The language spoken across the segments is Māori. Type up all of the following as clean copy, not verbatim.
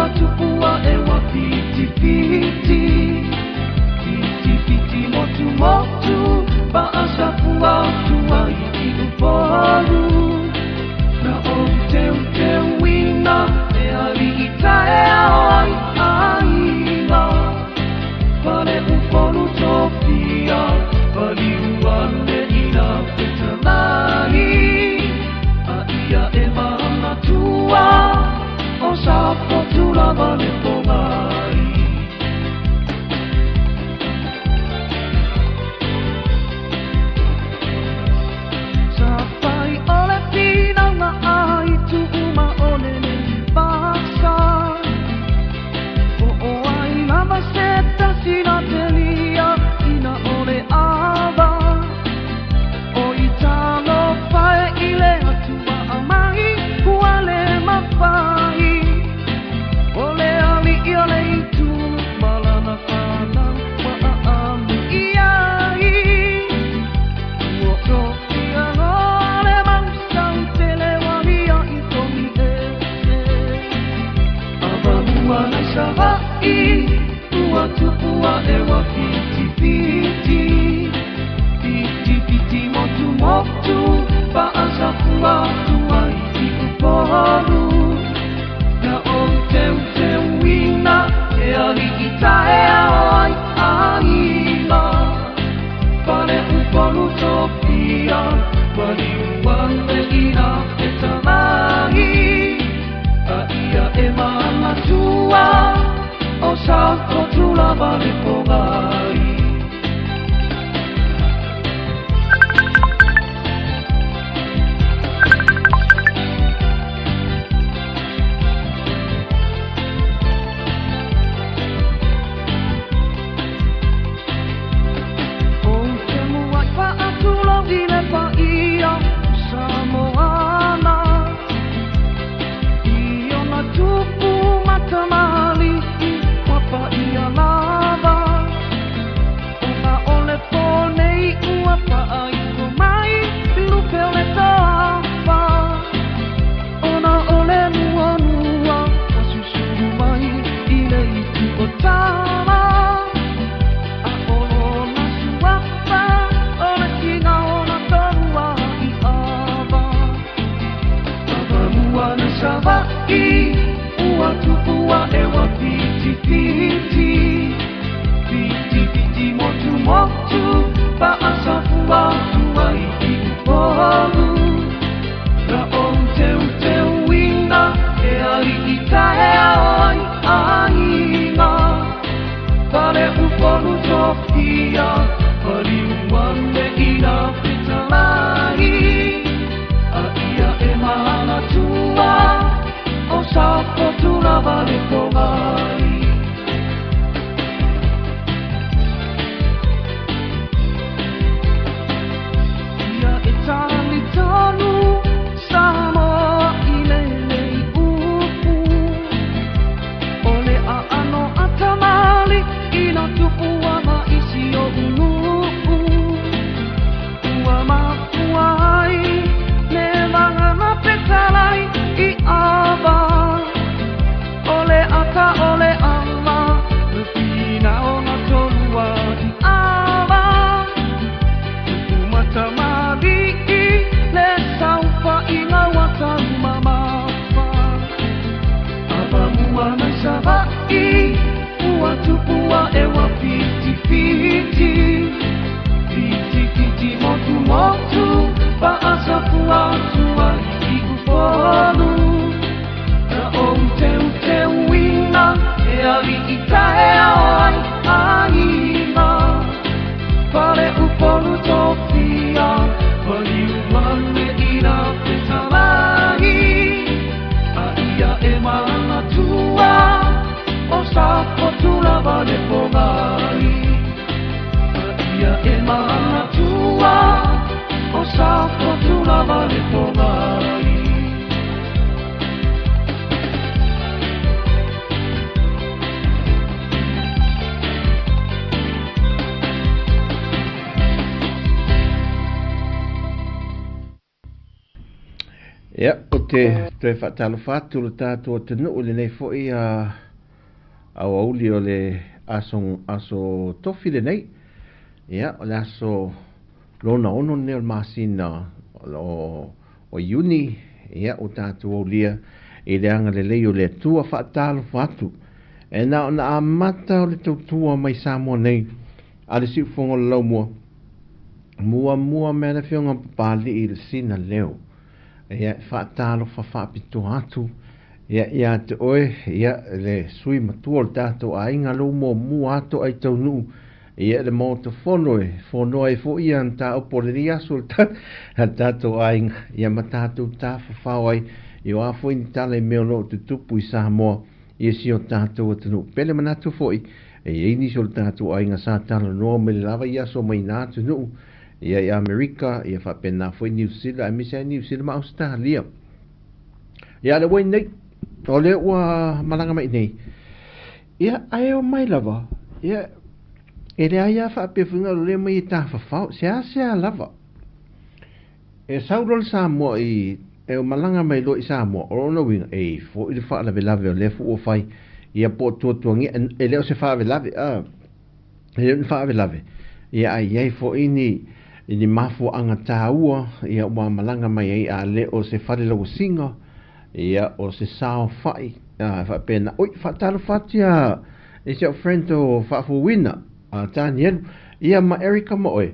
tupua ewa piti piti. Piti piti motu motu, baasa pua tua iki uporu. Na o te wina, e ali itae ai aina. Pare uporu topia, pari uane ina petalani. Aia e mana tua, o sapo tula vale pomai. Sapai ole pina na ai tu uma ole ne pasa. O ai lava seta sina telia ina ole ava. O italo pae ile atua amai kuale mapai. Ole ali ole itu malana kana maaami iai. Uoto ia ole mausau telewania itomi ese. Avamua na savai, ua tupua ewa piti piti. Piti piti motu motu, baasa pua tua iki uporu. Na o te wina, e ali itae ai aina. Pare uporu topia, pari uane ina petalani. Aia e mana tua, o sapo tula vale pomai. Ia, o te whaatalo whātu le tātua te nuu le nei fwoi au auli o le aso tofi le nei. Ia, o le aso lona ono ne o masina o iuni, ia o tātua aulia i le anga le lei o le tua whaatalo whātu. E na o na amata o le tautua mai Samoa nei, a le siu whongo le lau mua mea le whionga pali i le sina leo. Ia whaatalo whawhapito atu. Ia te oe, ia le sui matua le tātou a inga lo mua ato ai tau nuu. Ia le mau te whonoe fo ia an tā upo le ni aso le tātou a inga. Ia ma tātou tā whawhau ai. Ia o afo ini tala i meo no te tupu i Samoa. Ia si o tātou atanu. Pele manatu fo i. Ia ini so le tātou a inga sa tala noa me le lava i aso mai nā tu nuu. Ia i Amerika, ia whapena fwoi New Zealand, a misa New Zealand ma Australia. Ia le wai nei, o le ua malanga mai nei. Ia ai o mai lava, ia e le aia whapefunga le mai i tā whawhau, sea lava. E sauro le Samoa i, e o malanga mai lo i Samoa, o rona winga, e fo i le wha lave o le fu o whai, ia po tuatua e leo se wha lave, e leo ni wha lave. Ia ai fo ini, ini mafu anga tāua, ia ua malanga mai ai a le o se whare lau singa, ia o se sao whai, whapena, oi, whataro whatia, e se o friend o whafu wina, tāni enu, ia ma Erika mo oe,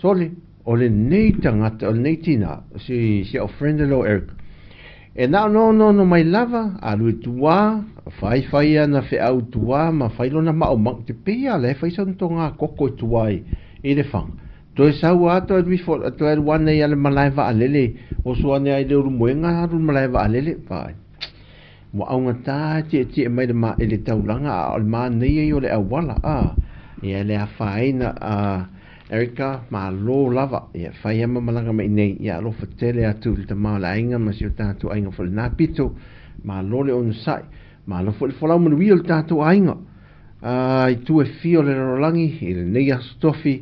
soli, o le nei tangata, o le nei tina, se o friend o Erika, e nao no mai lava, a lui tua, whai ana whi au tua, ma whailona mao mang te pia, le whai santo ngā koko i tua i le whanga. Toi sau ato e wifo, to e wane i ale malai wa alele, o suane ai le urumoenga haru malai wa alele, pai. Mo aunga tā tie mai le maa ele taulanga, o le maa nei e o le awala, ia le a whaina, Erika, maa lo lava, ia whai ama malanga mai nei, ia lo fatele atu le ta maa la inga, ma si o tātu ainga fo le nā pito, maa lo le onu sai, maa lo fo le folau manuia le tātu ainga, i tu e fio le rolangi, i le nei astofi,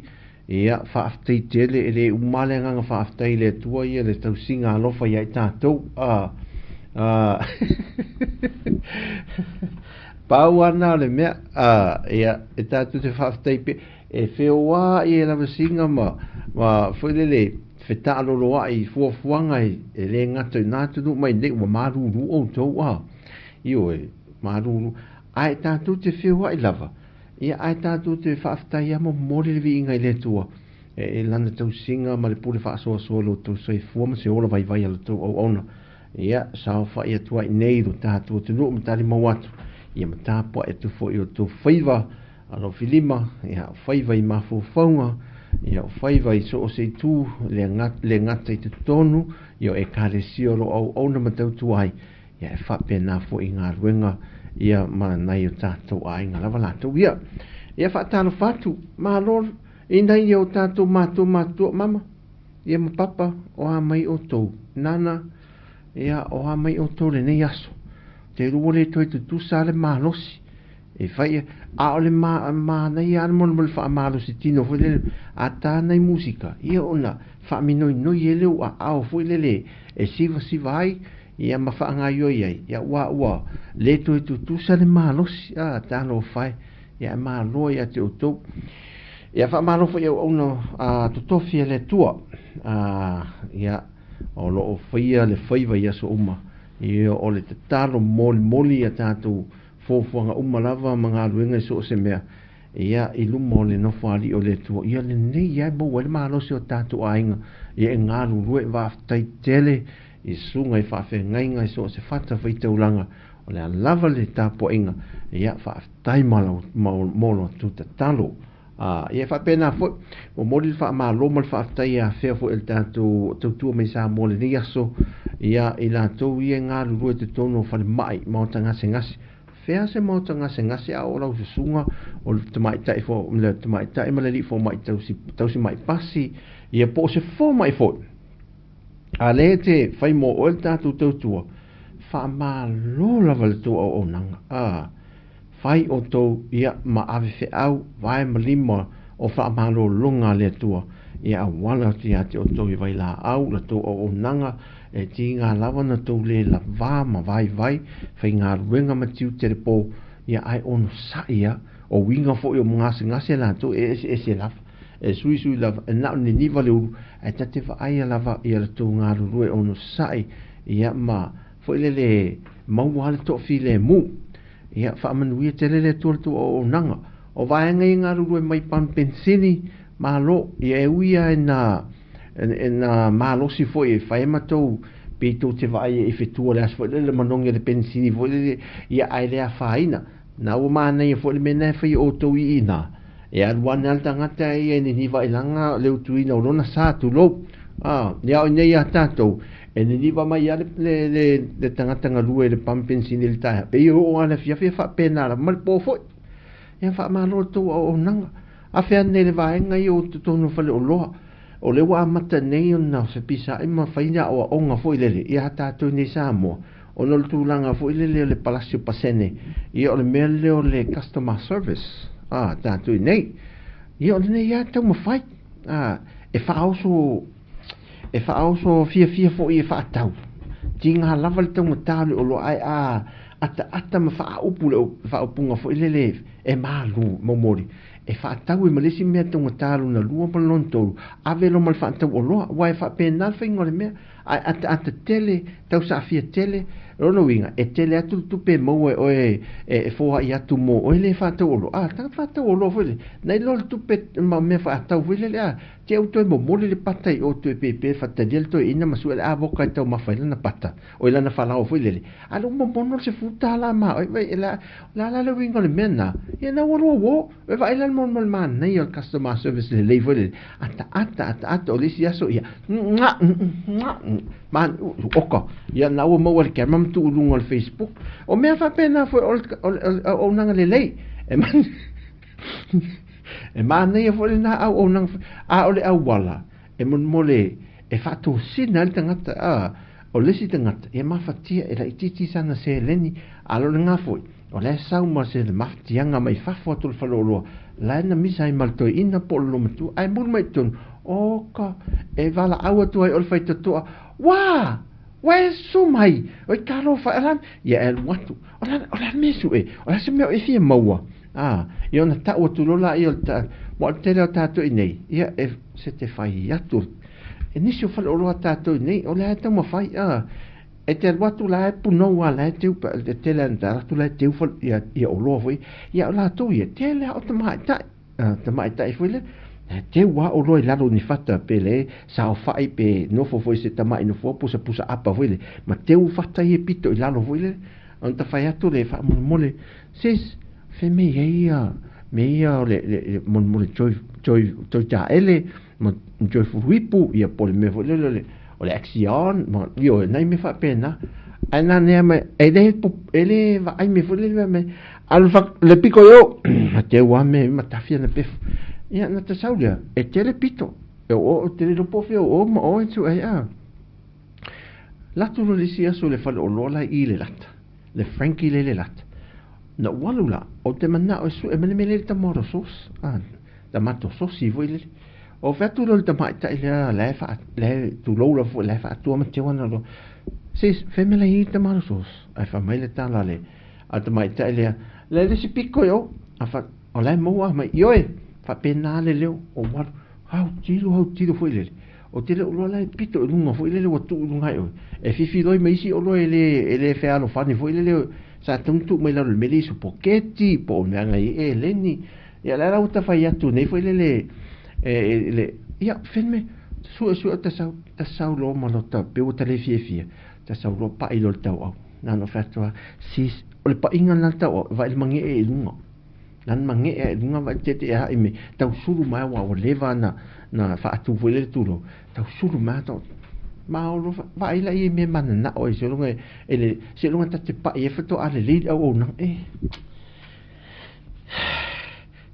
ia whaaftei tele e le umale nganga whaaftei le tua ia le tau singa alofa ia i tātou pau ana le mea ia e tātou te whaaftei pe e wheoa i e lawa singa ma whaile wheta aloloa i fuafuanga e le ngato i nātunu mai ne ua maruru o tau io e maruru ai tātou te wheoa i lava ia ai tātou te whaaftai amo mori le vi inga i le tua. E lana tau singa ma le pule whaasoa lo tau sai fuama se ola vai ala tau au ona. Ia sao wha ia tua i neiru tātou te nuu matari mawatu. Ia matapua e tu fo i o tu whaiva alo filima. Ia whaiva i mafu whaunga. Ia whaiva i so o se tū le ngata i te tonu. Ia e kare siolo au ona matau tuai. Ia e whapena fo i ngā ruenga. Ia ma nai o tātou a inga lava lātou ia. Ia whaatalo whātu, maa lor, i nai o tātou mātua mama. Ia ma papa o ha mai o tau nana, ia o ha mai o tau le nei aso. Te rua le toi tu sa le maa losi. E whai, a o le maa nai ane mona mo le wha maa losi tino, fwoi lele, a tā nei musika. Ia ona, wha minoi noi e leo a ao fwoi lele, e siva ai, ia ma whaanga ioi ai, ia ua, le toi tu sa le malosi, tāno whai, ia malo ia te utou. Ia wha malo whai au ono tutofi le tua, ia o lo o whaia le whaiva ia so uma, ia o le te talo moli a tātou fōfuanga uma lava mga ruenga i so se mea, ia i lumo le nofali o le tua, ia le nei ia mo wale malosi o tātou ainga, ia e ngāru rue waftai tele, i sunga i whawhi ngainga i so se whata whaitaulanga o le lava le tāpo inga ia whaftai molo tuta talo ia whapena fo o mori wha ma loma le whaftai a whea fo el tātou tautua mai sa mole ni aso ia i la tau ia ngā rurua te tono whale mai mauta ngase ngase whea se mauta ngase ngase a ora se sunga o le tamai tai fo le tamai tai ma le li fo mai tausi mai pasi ia po se fo mai fo a le te whai mo o el tātou tautua wha ma lo lava le tō au nanga whai o tau ia ma ave whi au vai ma lima o wha ma lo lunga le tua ia wala ti ate o toi vai la au la to o nanga e ti ngā lawa na tau le la vā ma vai whai ngā ruenga ma tiu tere po ia ai ono sa ia o winga fo i o ngase la to e se lava e sui lava e nao ni niva le uru e tate wa aia lava ia la to ngā rurue ono sa ia ma fo ile le mau wale to fi le mu ia wha amanuia te lele tu o nanga o vaenga i ngā rurue mai pan pensini malo ia e uia e na malo si foi e whae matou pe tō te vai e whetua le asfo le manonga le pensini foi le ia ai lea whaina na o mana ia foi le mena whai o tau i ina e aruane alta ngata ia ni niva ilanga leu tuina o lona sa tu lo ia o nei a tātou e ni niva mai ale le tangata ngalue le pan pensini le taha pe i o ala fiafia wha pena la mal po foi ia wha malo tō o nanga a whea nei le vaenga i o tonu whale o loa o le wa mata nei o na se pisa i ma whaina o a onga fo i lele i a tātou nei Samoa o nol tūlanga fo i lele o le Palacio Pasene i o le mea leo le customer service tātou i nei i o le nei a tau ma whai e whaoso fia fo i e whaatau ti ngā lava le tau ma tālu o lo ai ata ma whaupu le whaupunga fo i lele e malu momori e whaatau e malesi mea tonga tāru na lua malon tolu ave lo mal whaatau o loa wai whapenal whaingore mea ata tele tau sa fia tele rono winga e tele atu tupe maua e foa i atu mo o le whaatau o loa tanga whaatau o loa fwile nei lol tupe ma mea whaatau fwile lea te au toi mo mole le pata i o toi pepe whaatadiel toi ina masu ele avoka i tau mawhaila na pata o ila na whalao fwile le alo mo mono se futa la ma o la le winga le mea na ia na waro wo e waila mon man nei o customer service le lei fwile ata o lisi aso ia man oka ia na o mo wale kema mtu ulunga al Facebook o mea whapena fwe o nanga le lei e man nei fwile na au o nanga o le au wala e mon mole e whato sina al tangata o lisi tangata e mawhatia e la ititi sana se leni alo le ngafoi o le sau ma se le mawhatianga mai whafo atul whaloloa la na misa i maltoi ina po lo matu ai mun mai tonu oka e wala au atu ai olfai tatua wa e sumai o i karo whaelan ia e watu o la mesu o la se mea e fia maua i ona tau atu lola i o ta mo al tere o tātou i nei ia e se te whai atu e nisi o whaloloa tātou i nei o le hata ma whai e te watu la e punoa la e teu te tele antaratu la e teu whal ia o loa fwoi ia o la tau ia tele o tamai tai fwile te wa o loa i lalo ni fata pe le sa o whai pe nofo fwoi se tamai nofo pusa apa fwile ma teu fata i e pito i lalo fwile on ta whai atu le wha mole sis fe me ia o le mole toi ta ele ma joi fuipu ia pole me fwile o le action ma io nei me fa pena ana ne me ele va ai me fole me alfa le pico yo ma te wa me ma ta fia na pe ia na te saulia e te le pito e o te le po fio o ma o tu la tu lo sia so le fa o lola i le lat le Frankie le lat na walula o te mana o su e me le ta moro sos da mato sos si voi le o vetu lo te mai tai le tu lo lo fu le fa tu ma te wana lo sis femela i te marasos ai fa mai le tala le a te mai tai le si picco yo a fa o le mo a mai yo fa penale le o wa hau tiro foi le o te le lo la pito lunga foi le o tu lunga yo e fifi doi mai si o lo ele fe alo fa ni foi le sa tu mai la me li su pochetti po me ngai e leni ya la uta fa ya tu nei foi le ia filme su ta sau lo malota pe o tele fie ta sau lo pa i lo tau au na no fatwa sis o le pa inga na tau va il mangi e lunga nan mangi e lunga va te ha ime tau suru mai wa o leva na fa tu vole tu lo tau suru mai to ma o va ila i me man na o se lunga ele se lunga ta te pa e fato ale li o na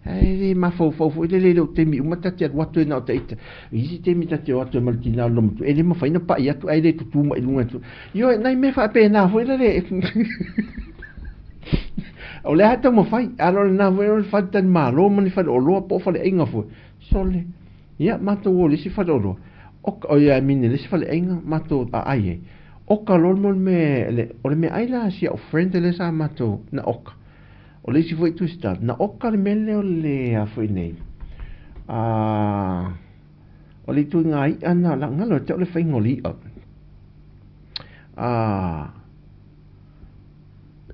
ai ma fo le te mi uma tati watu na te isi te mi tati watu maltina lo mu ele ma fa ina pa ia tu ai le tu mai lunga tu yo nai me fa pena fo le o le hata mo fai alo na vo fa tan malo mo ni fa o lo po fa le inga fo sole ia matou o lisi faloro o ia mini lisi fale enga matou a ai oka lol me le me aila si o friend le sa matou na oka o lisi foi tu sta na oka le mele o le a foi nei o le tu ngai ana la ngalo te o le fai ngoli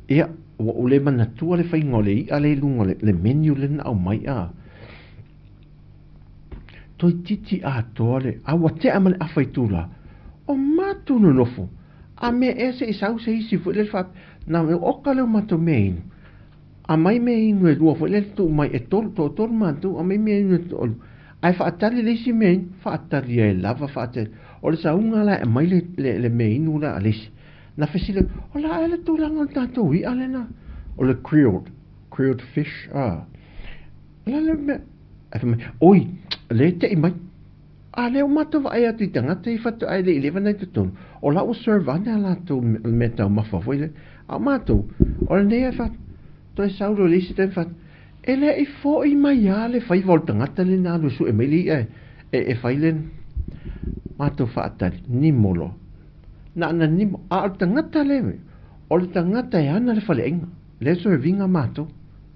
ia o le mana tu le fai ngoli ale lungo le menu le na o mai toi titi a tole a wate amal a fai tula o matu no nofo a me ese isau se isi fu le fa na me oka le matu mein a mai me inu e lua fu le tu mai e tol matu a mai me inu e tol ai fa atali le si mein fa atali e lava fa atali o le sa unga la e mai le me inu la alisi na fesile o la ele tu langa tato wi ale na o le grilled fish la le me oi le te mai a le mato vai atu tangata I fatu ai le levana tu o la o servana la tu meta ma fa foi a mato o le ne fa to sauro le si te fa ele I fo I mai ale fai volta ngata le na lu su e meli e fai len mato fa ta ni molo na ni a tangata le o le tangata e ana le fale enga le servinga mato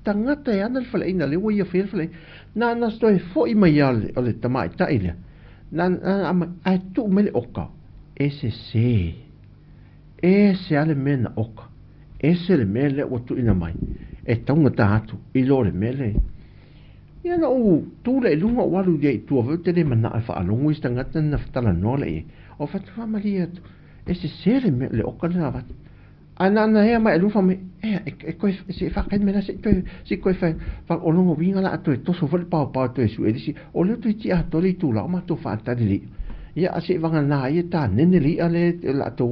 tangata e ana le fale ina le wo ia fale na sto e fo I mai ale o le tamai ta ile na ai tu mele oka ese ale mena oka ese le mele o tu ina mai e tonga tatu I lo le mele ia na o tu le lunga walu ye tu o te le mana fa alongo ista ngata na fatala no le o fa tu maria ese le mele oka na va ana he mai lu fa me e ko se fa ken mena se ko fa o longo vinga la to to so fa pa to su e disi o le tu ti a to le tu la ma to fa ta li ia ase vanga na ia ta nene li ale la to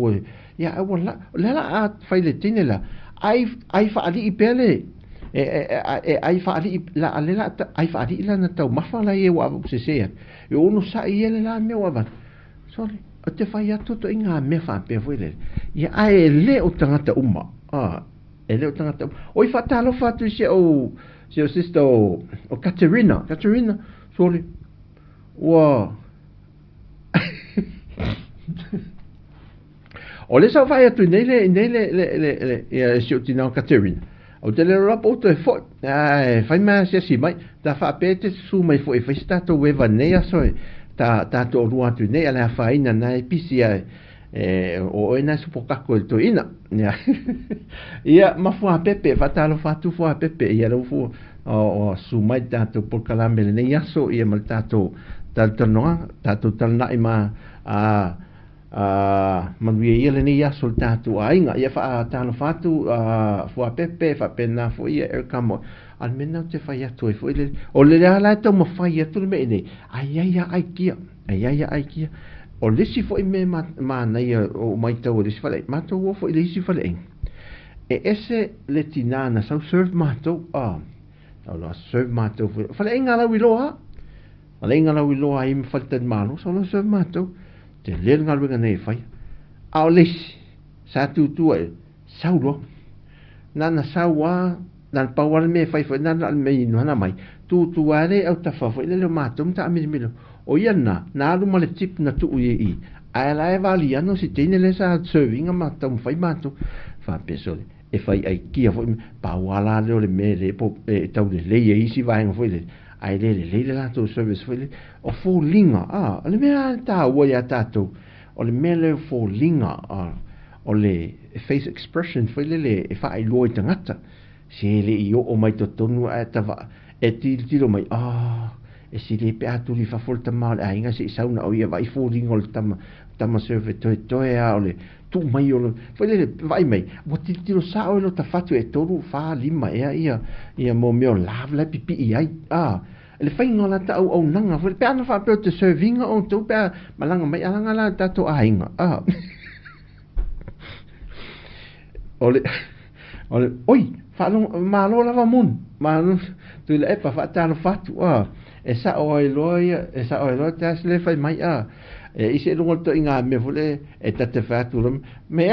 ia wala la a fa le tinela ai fa ali pele ai fa ali la ale la ai fa ali la na to ma fa la e wa se se e uno sa ile la me wa va sorry o te fai atu to inga me fa pe foi le ia ai le o tangata uma ele o tangata o I fatalo fatu se o sister o Katerina sorry wa o le sa fai atu nele ia se o tina Katerina o te le rapo to e fo fai ma se si mai ta fa pe te su mai fo e fai sta to we va ne so ta to rua tu ne ala faina na episia o ena su pokako to ina ia ma fu a pepe fatalo fatu fu a pepe ia lo fu o su mai tato por calamele ne yaso ia mal tato no tato talna ima man wie ia le ne yaso tato ainga ia fa tano fatu fu a pepe fa pena fu ia kamo almena te fai atu e foi le o le ala to mo fai atu me ne ai kia o le si foi me ma na ia o mai tau le si fale ma to wo foi le si fale ese le tinana so serve ma to no lo serve ma to fale ngala wi loa fale ngala wi loa im falta malo so lo serve ma to te le ngal wi ne fai au le sa tu e saulo nana sawa dan pawal me fai fai nan me no na mai tu ale au ta fa fai le matum ta mi o yana na lu male tip na tu I ala e vali ano si tene le sa serving matum fai matu fa pesole e fai ai kia fai pawala le me le po tau le ye si vai fai le ai le la tu service fai o fo linga le me ta o ya tato o le me le fo linga o le face expression fai le e fai lo tangata se le io o mai to tonu a tava e tilo mai e si le pe atu li fa folta mal a inga se sauna o ia vai falling ol tama serve to o le tu mai o foi le vai mai mo tilo sa o lo ta fatu e toru fa lima ia mo meo lave la pipi ai le fai ngola ta o nanga foi pe ana fa pe te serving o tu pe malanga mai alanga la ta to a inga ole oi falong malo lava mun malo tu le pa fata no fatu e sa o lo tas le fai mai e ise lo to inga me fole e ta te fatu me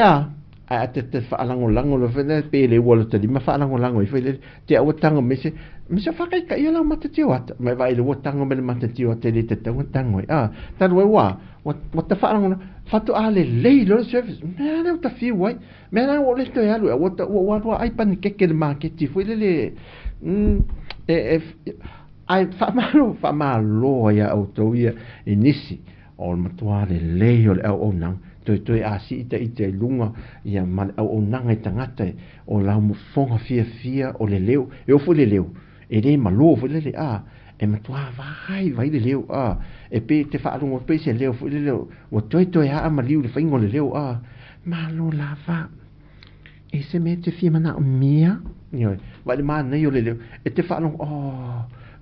a te whaalango lo whene pele wala te lima whaalango i whele te awatanga me se whakai ka ia lau mata te wata mai vai le watanga me le mata te wata le te tango tanu e wa te whaalango whatu ale leilo service mea leo ta whiu wai mea leo o le to e alu wa ai pani keke le marketi whele le ai whamalo ia au tau ia nisi o matua le leio le au nang toi asi ita lunga ia mal au nanga tangata o la mo fonga fia o le leo e o fo le leo e le malo fo le e matua vai le leo e pe te fa lunga pe se leo fo le leo o toi ha maliu le faingo le leo malo lava e se mete fia mana mia io vai le mana io le leo e te fa lunga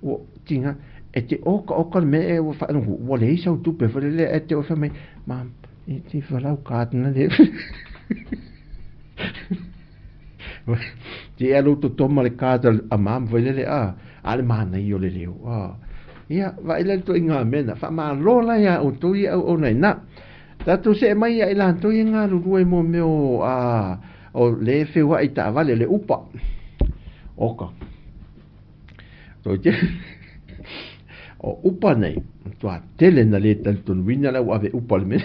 o tinga e te oka me e o fa lunga o le isa tu pe fo le e te o fa me ma ti falau katna le ti elo to toma le kata a mam vele ale mana io le leo ia vai le to inga mena fa ma lola ia o to ia o nei na tatu se mai ia ila to inga lu e mo meo o le fe wa ita vale le upa oka to je o upa nei to a tele na le tanto wina la wa ve upa le me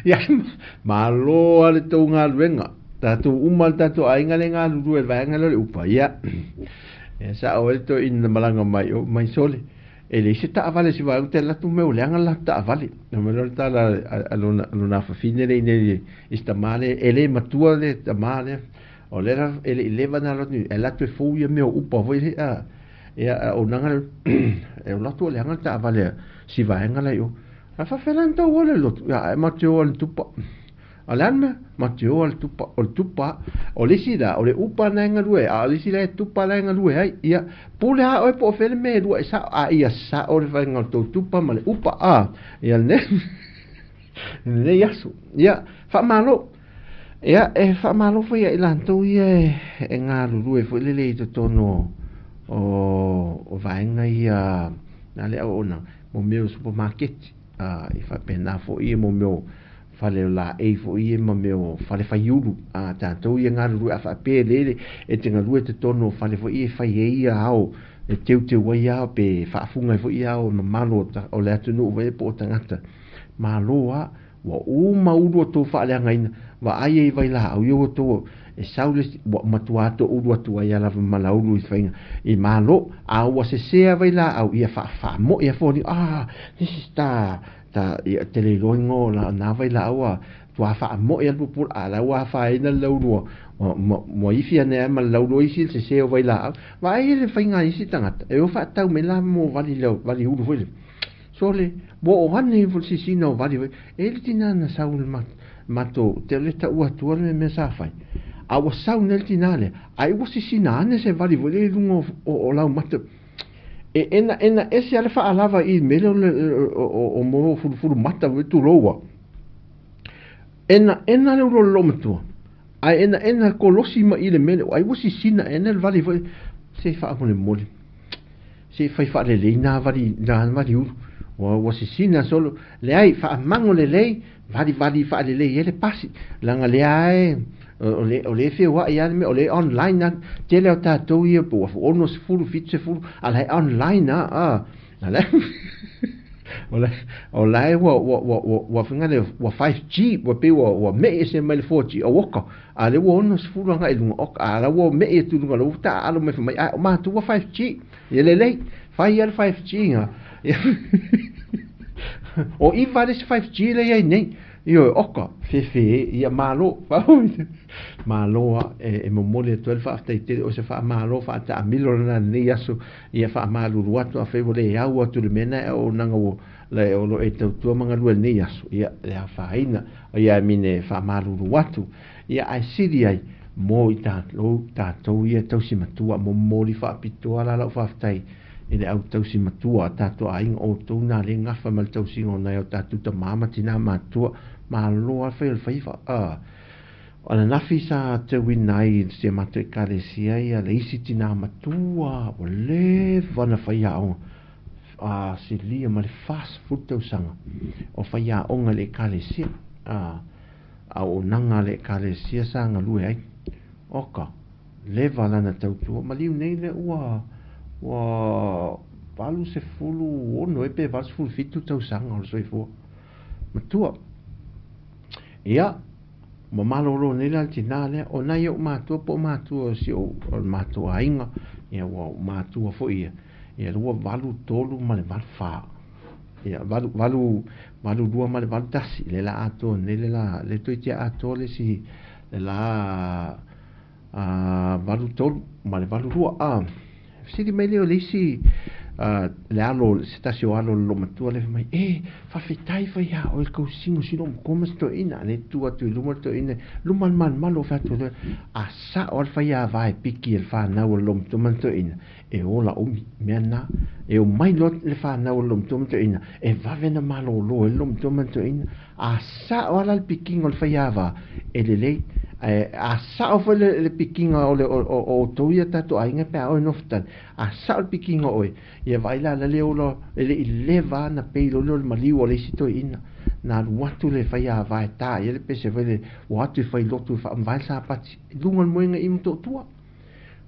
ya malo ale to nga wenga tatu umal tatu ainga le nga lu e va nga le upa ya sa o to in malanga mai sole e le se ta vale si va te la tu me o le la ta vale no me lo ta la aluna fa fine le ne sta male e le matua le ta male o le leva na lo ni e la tu fu ye me upa voi ia o nanga e o lato le ngata vale si va ngala yo fa felanto wole lot ya ma te o tupa alan ma te o tupa o le sida o le upa na ngalue a le sida tupa na ngalue ai ia pule ha o po fel me lu sa ia sa o le va ngal tupa ma le upa ia ne yasu ia fa malo ia e fa malo foi ilanto ia e ngalu lu e foi le to tono o vaenga ia na le ona mo meu supermarket i fa pena fo i mo meu fale la e fo i mo meu fale fa yulu tanto ia ngalu a fa pele e tinga lu te tono fale fo i fa ia au e te wai a pe fa funga fo i au ma malo o le atu no ve po tangata maloa wa uma udo to fa le ngaina wa ai vai la au yo to e saule matua to udo to ia la malaulu i fainga i malo a wa se vai la au ia fa mo ia fo ni this is ta ia tele longo la na vai la wa to fa mo ia pu ala wa fa ina lo mo i fia ne ma lo i se vai la wa ai le fainga i sitanga e o fa tau me la mo vali udo foi sole bo o hanne fu si sino vali e le tinana saul mato te le ta ua tua me sa fai a wa sau nel tinale ai wo si sinane se vali vole lungo o la mato e ena ese ale fa alava i mele o mo fu mata tu loa ena le lo mato ai ena kolosi ma ile mele ai wo si sina ena vali vole se fa mo le mole se fa le na vali wa si sina solo le ai fa mango le lei vali fa le lei ele pasi langa le ai o le fe wa ia me o le online na te le ta to ia po o no fulu fitse fulu ala online ala o lai wa finga le wa 5G wa pe wa me ese mal 4G o waka ale wo no fulu nga ilunga ok ala wo me e tu nga lo ta alo me mai ma tu wa 5G ele lei fa ia 5G nga o i vale 5G le ia nei io oka fe ia malo malo e mo mole 12 after te o se fa malo fa ta milo na ni aso ia fa malo ruato a fe vole ia o tu le mena o nanga o le o lo e tu manga lu ni aso ia ia fa ina ia mine fa malo ruato ia ai sidi ai mo ita lo ta to ia to si matua mo moli fa pitua la fa tai ele au tau si matua tato aing o tau na le ngafa mal tau si ngona o tatu ta mama tina matua ma loa fel faifa ona nafi sa te winai se mate kalesia ia le isi tina matua o le vana faia o si lia ma le fast food tau sanga o faia o le kalesia a o nanga le ka le sia sanga lue ai oka le valana tautua ma liu nei le ua valu se fulu ono e pe valu fulu fitu tau sanga o le soifua matua ia ma malolo nei la tina le o nai o matua po matua si o matua ainga ia ua matua fo ia lua valu tolu ma le valu fa ia valu lua ma le valu tasi le la ato nei le toitia ato le si le la valu tolu ma le valu lua sili mai leo lisi le alo se tasi o alo lo matua le mai fa fitai fa ia o il kausingo sino koma sto ina le tua tu luma to ina luma man malo fa tu a sa o fa ia vai piki el fa na o lom to man to ina e ola o mena e o mai lot le fa na o lom to man to ina e va vena malo lo el lom to man to ina a sa o la piki o fa ia va e le a sa o le pikinga o toia tato ainga pe o noftan a sa o pikinga oi ia vai la le o le leva na pe lo mali o le sito ina na watu le fai a vai ta ia le pese vele watu fai lotu fa vai sa pati lunga moenga im to tua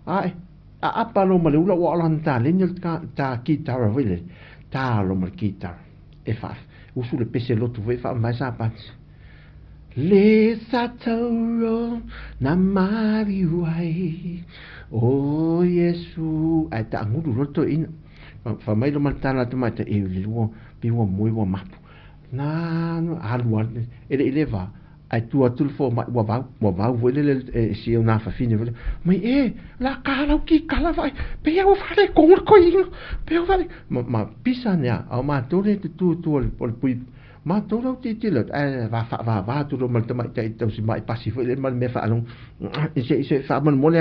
ai a apa lo male ula o alanta le ni ta kitara vele ta lo mal kitara e fa usu le pese lotu fa vai sa pati le satauro na mari wai o Yesu ai ta nguru roto ina fa mai lo mantana to mai te e le wo pe wo moi wo mapu na no alwa ele va ai tu atul fo mai wa va vole si una fa fine vole mai la kala ki kala vai pe o fare con ko ino pe o fare ma pisania au ma tore tu ol pui ma tolo titilo va tu lo mal mai te si mai pasifo le mal me fa long se fa man mole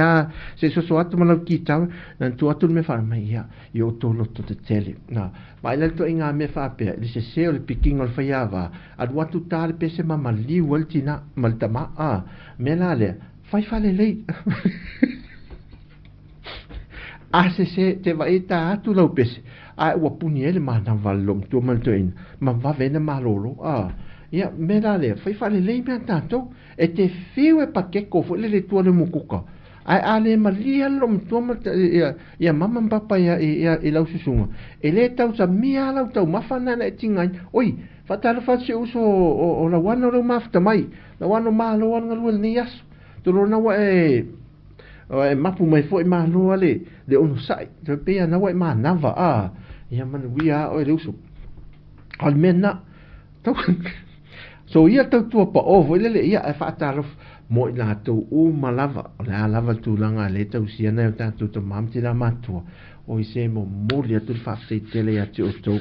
se so atu mal ki ta nan tu atu me fa mai ya yo tolo to te tele na mai le to inga me fa pe le se o le picking ol fa ya va ad watu tal pe se ma li waltina mal tama me la le fai fa le se te va ita atu lo pese a ua puni ele ma na valom tu mal to in ma va vena malolo ia me la le fai fa le me tanto e te fiu e pa ke ko fo le tu le mukuka ai ale malia lom tu mal ia mama papa ia lau susunga ele tau sa mia lau tau mafana na tingai oi fa tala fa se uso o la wana ro mafta mai la wana malo wana lu ni yas to lo na wa mapu mai fo ma lo ale le onu sai te pe na wa ma nava ia man wia o le uso al mena to so ia to tu pa o le ia fa talo mo la to u malava la lava tu langa le to sia na ta tu to mam ti la matu o se mo molia tu fa se tele ya tu to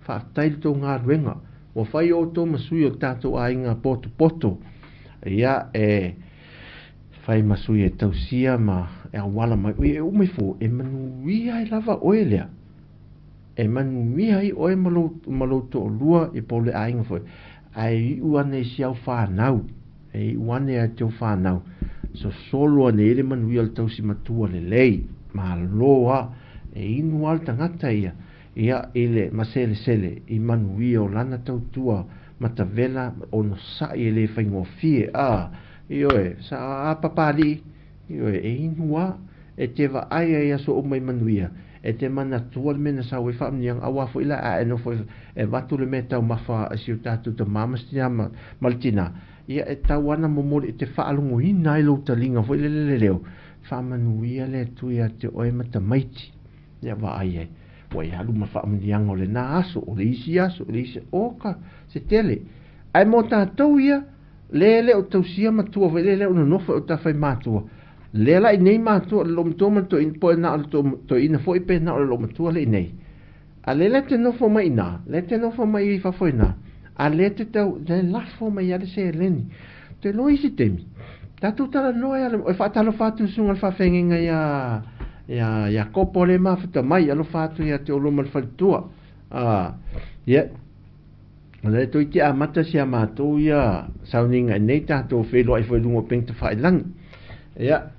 fa tai to nga wenga o fai o to masui o tato ainga poto ia fai masui e tau sia ma wala mai o me fo e manu wia lava oelea e manuia i oe malo to lua e pole ainga foi ai uane siau whanau e uane a tau whanau so solo ane ele manuia al tau si matua le lei ma loa e inu al tangata ia ele masele i manuia o lana tau tua matavela o no sa i ele whaingofie i oe sa a papali i oe e inua e te wa ai so o mai manuia e te mana tual mena sa we fa mniang awa fo ila a no fo e watu le meta mafa si utatu te mamastia maltina ia e tawana momori te fa alungu ina i lo talinga fo le leo fa manuia le tu ia te oe mata maiti ia wa ai wa ia lu ma fa mniang o le na aso o le isi aso le isi oka se tele ai mo tatou ia le o tausia matua fo le o no fo ta fai matua le la nei matua lo mtoma to in po na to in fo pe na lo matua le nei a le te no fo mai na le te no fo mai fa fo na a le te tau le la fo mai ya se leni te lo isi temi tatu tala no ya o fa talo fatu sunga fa fenga ya kopo le ma fa mai ya lo fatu ya te o lo mal faltua ya le to ti amata si amato ya sauninga nei tatu fe lo ai fo lungo peng te fa lang ya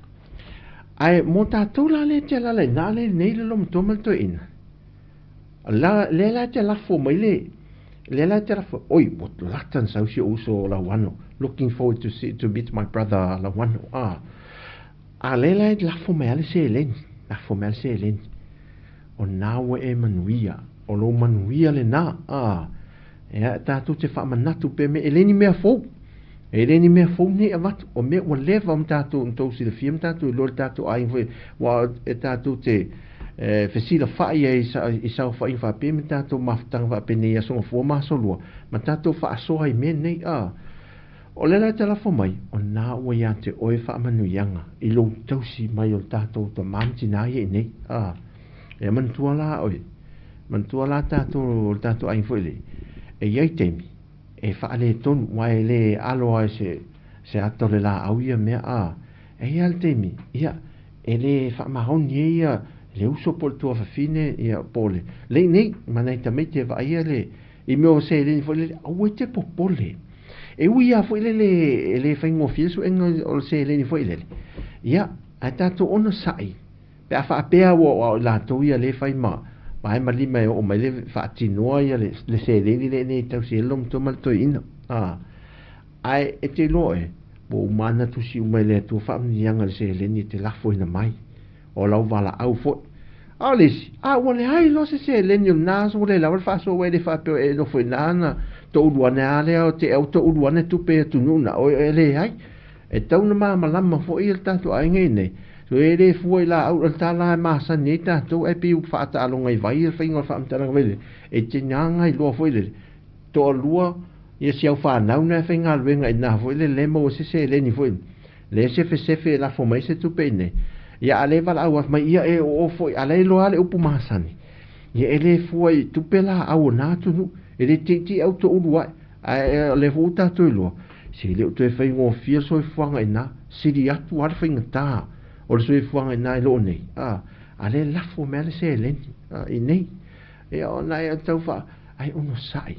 ai mo tatou la le te la le nei le lom tomal to ina la te la fo mai le Le la tera fo, oi, what latan sau si uso la wano. Looking forward to meet my brother la wano. A le la fo me ale se elen. La fo me ale se elen. O nawe e manuia. O lo manuia le na. Ea tātou te whaamanatu pe me eleni mea fōu. Eleni mea fōu ne avatu. O mea ua lewa om tātou ntau si le fiam tātou. Lore tātou ai fwe. Wa e tātou te fesila whai e sau whai whape me tātou mawhtanga whape nei asonga fua masolua. Ma tātou whaasoha i me nei o le la tala fo mai. O nā ua ia te oe whaamanu ianga. I lo tausi mai o tātou ta mamti nā i nei. E mantua la oe. Mantua la tātou ai fwe le. E iai temi, e whaale tonu, wai le aloa se atore la au ia mea e iai temi, ia, e le whaamahoni e ia, le uso pol tua whawhine, ia pole. Le nei, manai ta mei te wa ia le, i meo se le, au e te popole. E ui a fwile le whaingo fiesu, enga o se le ni fwile. Ia, a tato ono sai, pe a whaapea o la tau ia le whaima, mai malima o mai le faatinoa ia le seleni le nei tau selom to mal to ina ai e te loe bo mana tu si mai le tu fa mianga le seleni te lafo ina mai o lau vala au fo alis wale ai lo se seleni na so le la fa so we le fa pe e no foi nana to uruana ale o te auto uruana tu pe tu nuna o ele ai e tau na malama fo il tanto ai nei so e le foi la au ta la masa neta to e pi fa ta longa i vai fa ingo fa mtana vele e te nyanga i lo foi le to lua e se au fa na una fa ngal venga na foi le mo se le ni foi le se fe la fo mai se tu pene ya ale vala au mai ia e o foi ale lo ale upu masani ia ele foi tu pela au na tu nu ele ti au to ulua le vuta to lo se le to fa ingo fia so fa na siri atu ar fa ngata o le sui fuanga nai lo nei ale lafo me le se leni i nei e o nai tau fa ai uno sai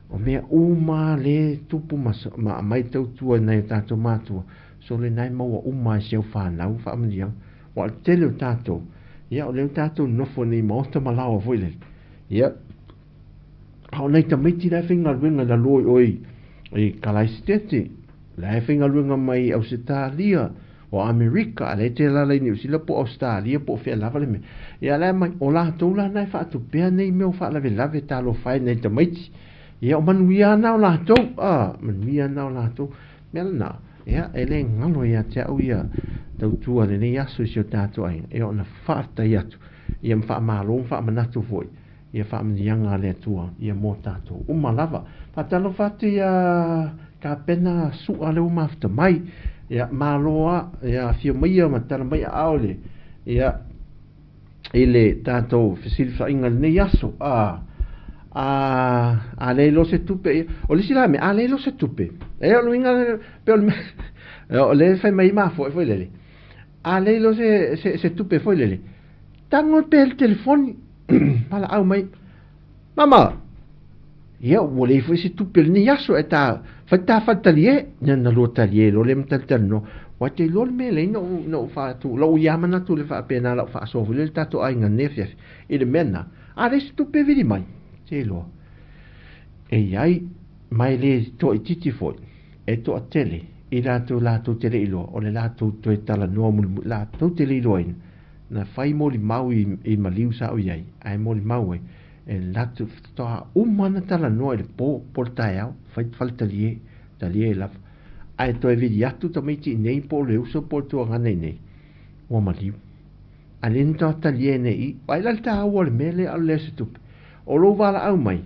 o mea uma le tupu ma mai tau tua nei tato matua so le nai maua uma se au fa nau fa amniang wa te leo tato ia o leo tato nofo ni maota malawa foile ia au nei ta miti la finga ruinga la loi oi i kalaistete la finga ruinga mai au se talia o Amerika ale te la le New Zealand po Australia po fe lava le me ia la mai o la to la nai fa tu pe nei me o fa la ve lave ta lo fa nei te maiti ia o manuia na o la to manuia na o la to me na ia ele ngalo ia te au ia tau tua le nei aso si o tato ai e o na farta ia tu ia mfa malo mfa manatu foi ia fa mnianga le tua ia mo tato uma lava pa talo fatu ia ka pena su ale uma afta mai ia maloa ia fio mai ma tala mai aole ia ele tato fasilfa ingal nei aso ale lo se tupe o le sila me ale lo se tupe e o ingal pe o le fai mai ma foi lele ale lo se tupe foi lele tango pe el telefoni pala au mai mama ia o le foi se tupe ni aso eta falta lie na lo talie lo le mtal no wa te lo me le no fa tu lo yama na tu le fa pena la fa so le tato ai nga nefia e le mena ale se tupe vidi mai te lo e ai mai le to titi foi e to tele i la tu tele ilo o le la tu tala no la tu tele ilo in na fai mo li mau i maliu sa o iai ai mo li mau e la tu sta umana tala no le po portaia fai falta lie talie la ai to vidi atu to miti nei po le uso po to ngane nei o maliu alento talie nei ai la ta o le mele al le tu o lo vala au mai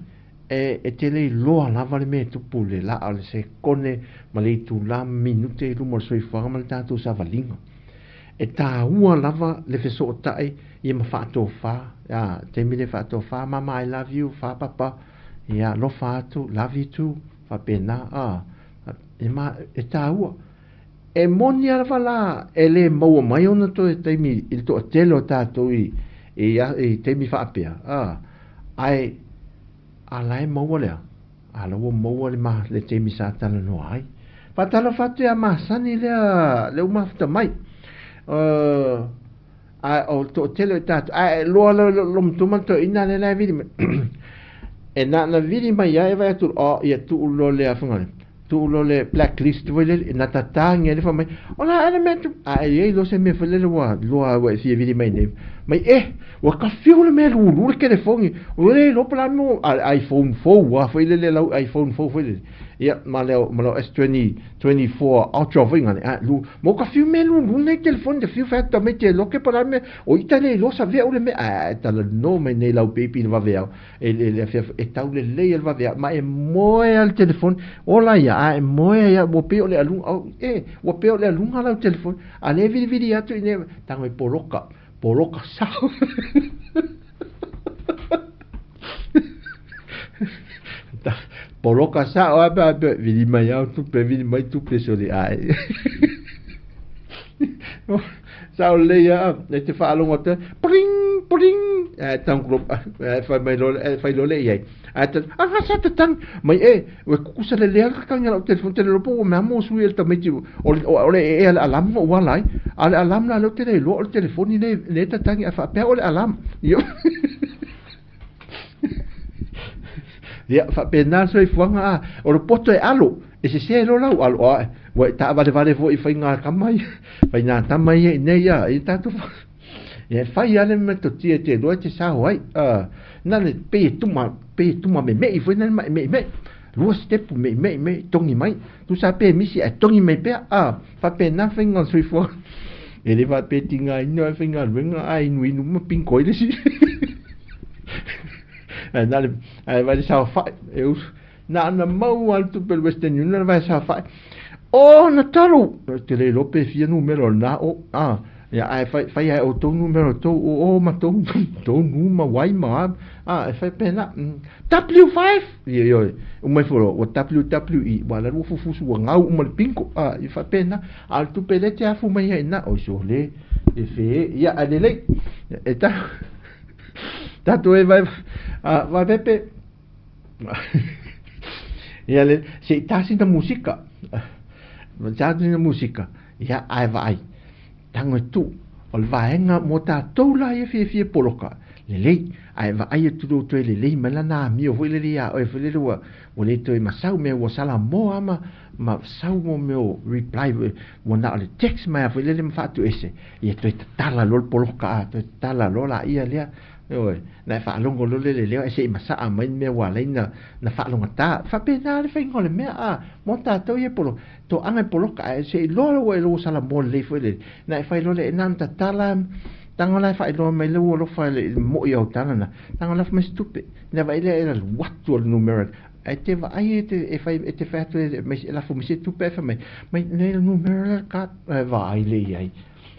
e tele loa lava le me tupu le la ale se kone ma le tu la minute lu mo soi fa ma tatu sa valinga e ta ua lava le feso tai i ma fa to fa ya te mi le fa to fa mama I love you fa papa ya lo fa tu love you too fa pena e ma e ta ua e moni alva la e le mo mai ona to e te mi il to telo tatu i te mi fa pea ai alai maua lea ala ua maua le ma le te misa tala no ai patala fatu ya masani lea le umafta mai o to tele tatu loa lo mtuma to ina le la vidi e na vili mai ai vai tu o ia tu lo le afanga tu lo le blacklist voi le na tatanga le fa mai ona element a e lo se me fa le lo si vili mai ne mai wa ka fiu le me lu ke le fongi o le lo pla no iPhone 4 wa foi le iPhone 4 foi le ia malo S20 24 Ultra vinga lu mo ka fiu me lu ne telefone de fiu fa me te lo ke para me o itale lo sa ve o le me ta no me ne la baby va ve e tau le va ve ma e moe al telefone ola ia e moe ia mo pe o le alu o pe o le alu ala telefone ale vidi atu ne tango poloka sao poloka sao apa vidi mai tu pe soli ai sao le ya te fa lo ngota pring tang group fa lo le ye ata sa tang mai we ku sa le ka nga telefon te lo po ma mo su el tamiti o le alam o wala alam la lo te lo el telefon ni le tang fa pe o alam yo dia fa pena so i fuanga o lo poto e alo e se lo lau alo wa ta vale vo i fa nga kamai fa na tamai ne ya i ta tu e fai ale me to tie te lo te sa wai na le pe tu ma me i foi na me lo step me tongi mai tu sa pe mi si tongi me pe fa pe na fa nga so i fo e le va pe tinga i no fa nga venga ai nui no ma pin ko ile si na le vai sa fa eu na mau alto pel Western Union vai sa fa na talo te le lope fia numero na ya ai fai ai o to numero to ma to numa wai ma fai pena W5 yo o mai foro o WWE wala ru fu su ngau mal pinko i fa pena al tu pele te afu mai na o so le e fe ya adele eta tato vai pepe ya le se tasi da musica na musica ya ai vai tango tu o vaenga mo tātou la e fie poloka le ai vai tu to le malana mi o le ya o le wa o le to masau me o sala mo ama ma sau mo me reply mo na le text ma o le fatu ese e to tala lo poloka to tala lo la ia le oi na fa longo lo le ese masa a mai me wa le na fa longa ta fa pena le fa ngole me mo tātou e polo to anga poloka ese lo sala mo le fo le na fa lo le nan ta tala tanga la fa lo me lo fa le mo yo tanga na tanga la fa me stupe na va ile what to numero te va ai te fa me la fa me stupe fa me ne numero ka va ai le ai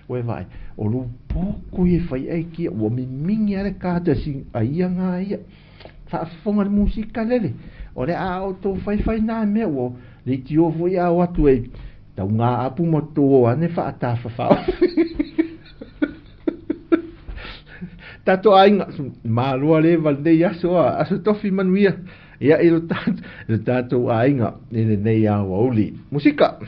we vai o lu poku e fai ai ki o mi mingi ale ka te sing ai nga ia fa fonga musika lele o le a to fai na me o le ti o foi a o tu e tau nga apu mo to ane fa ta fa tato ai ma lo le valde ya so aso tofi manuia ia i lo tato ai nga ne ya oli musika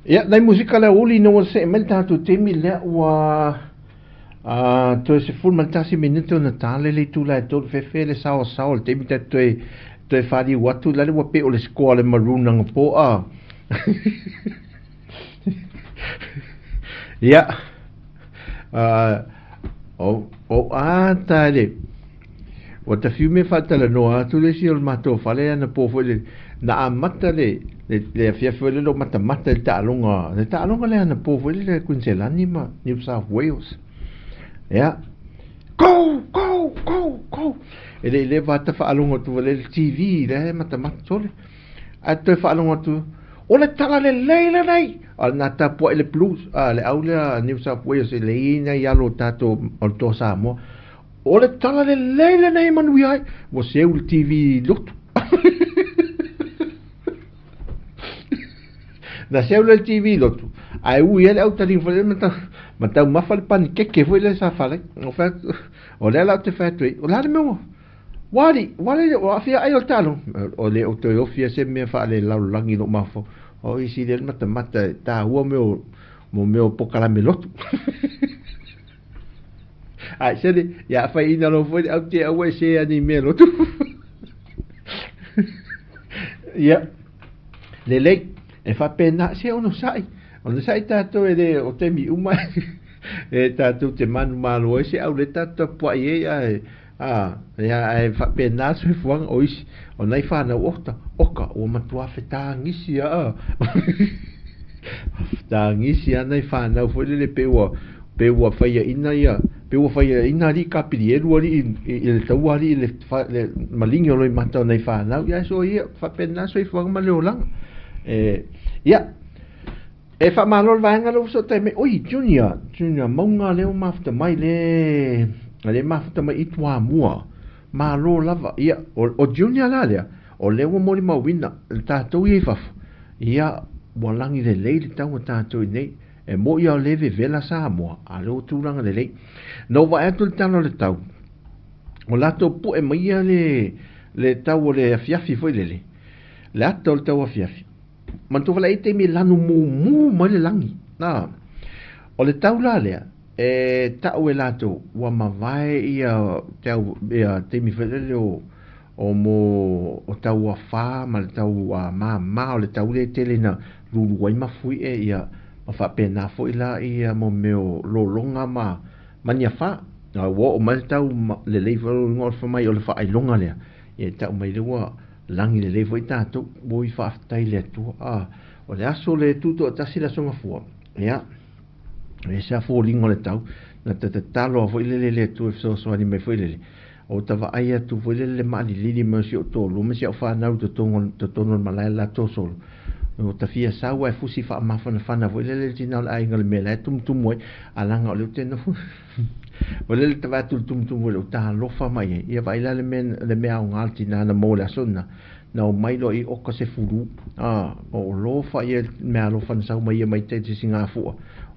Ia, nai musika le uli no se men tātou temi le ua to se full man tasi minute o na tale le tu la to fe le sao sao le temi te to fari watu la le wa pe o le skoa le maruna po a. Ia. O tale. O ta fiume fatala no atu le si o mato fale ana po fo le na amata le fia fo le lo mata le talonga le ana po fo le Queensland ma New South Wales. Ja. Go! E le vata fa alonga tu le TV le mata tole. A te fa alonga tu o le tala le leila nei. Al na ta po le plus le aula New South Wales le ina ya lo tato o to Samoa. O le tala le leila nei manu ai. Wo se o TV lot. Na se o le TV lot. Ai u ia le au tali fo le mata ma fa le pan que foi le sa fale. O fa o le la te fa tu. O la me Wali o fia ai o talo. O le o te o fia se me fa le la langi no mafo. O isi le mata ta ua meu pokala me lotu. Ai se le ya fa ina lo foi au te au se ani me lotu. Ya. Le e fa pena se ono sai. Ono sai tato e o te mi uma. E tato te manu malo se au le tato po ai e fa pena se fuang ois. O nai fa na oka o matua feta ngisi a. Ta ngisi nai fa na foi le pewa fa ina ia. Pewa fa ina ri kapirielu ri il tawari le malingo lo mata nai fa na ia so ia fa pena so fuang malolang. Ya. E fa malo vanga lo so te me oi junior maunga leo mafta mai le mafta mai itwa mua malo lava ia o junior la lea o leo mo ma wina ta to i fa ia bolangi le tau ta to nei e mo ia leve vela sa mo a lo turanga le no va atul tano le tau o lato pu e mai le tau le fiafi foi le lato le tau fiafi manto fala ite mi lanu mu ma le langi na o le tau la lea e tau e lato wa ma vai ia tau ia te mi fele o mo o tau wa fa ma le tau wa ma o le tau le tele na lulu wai ma fui e ia ma fa pena foi la ia mo meo lo longa ma nia fa na wo o ma tau le level ngor fa mai o le fa ai longa lea e tau mai le wa langi le foi tato boi fa tai le tu o le aso le tuto tasi la songa fu ya e sa fo lingo le tau na te talo foi le tu so ani me foi le o tava ai tu foi le mali lili me si o to lu me si o fa na to tono malai la to solo o ta fia sa wa fusi fa ma fa na foi le tinal ai ngal me la tum moi alanga le te no o le tava tum o ta lo fa mai ia vai la le me au ngalti na mo la sonna na o mai lo i o ka se furu o lo fa ia me lo fa sa mai mai te singa fu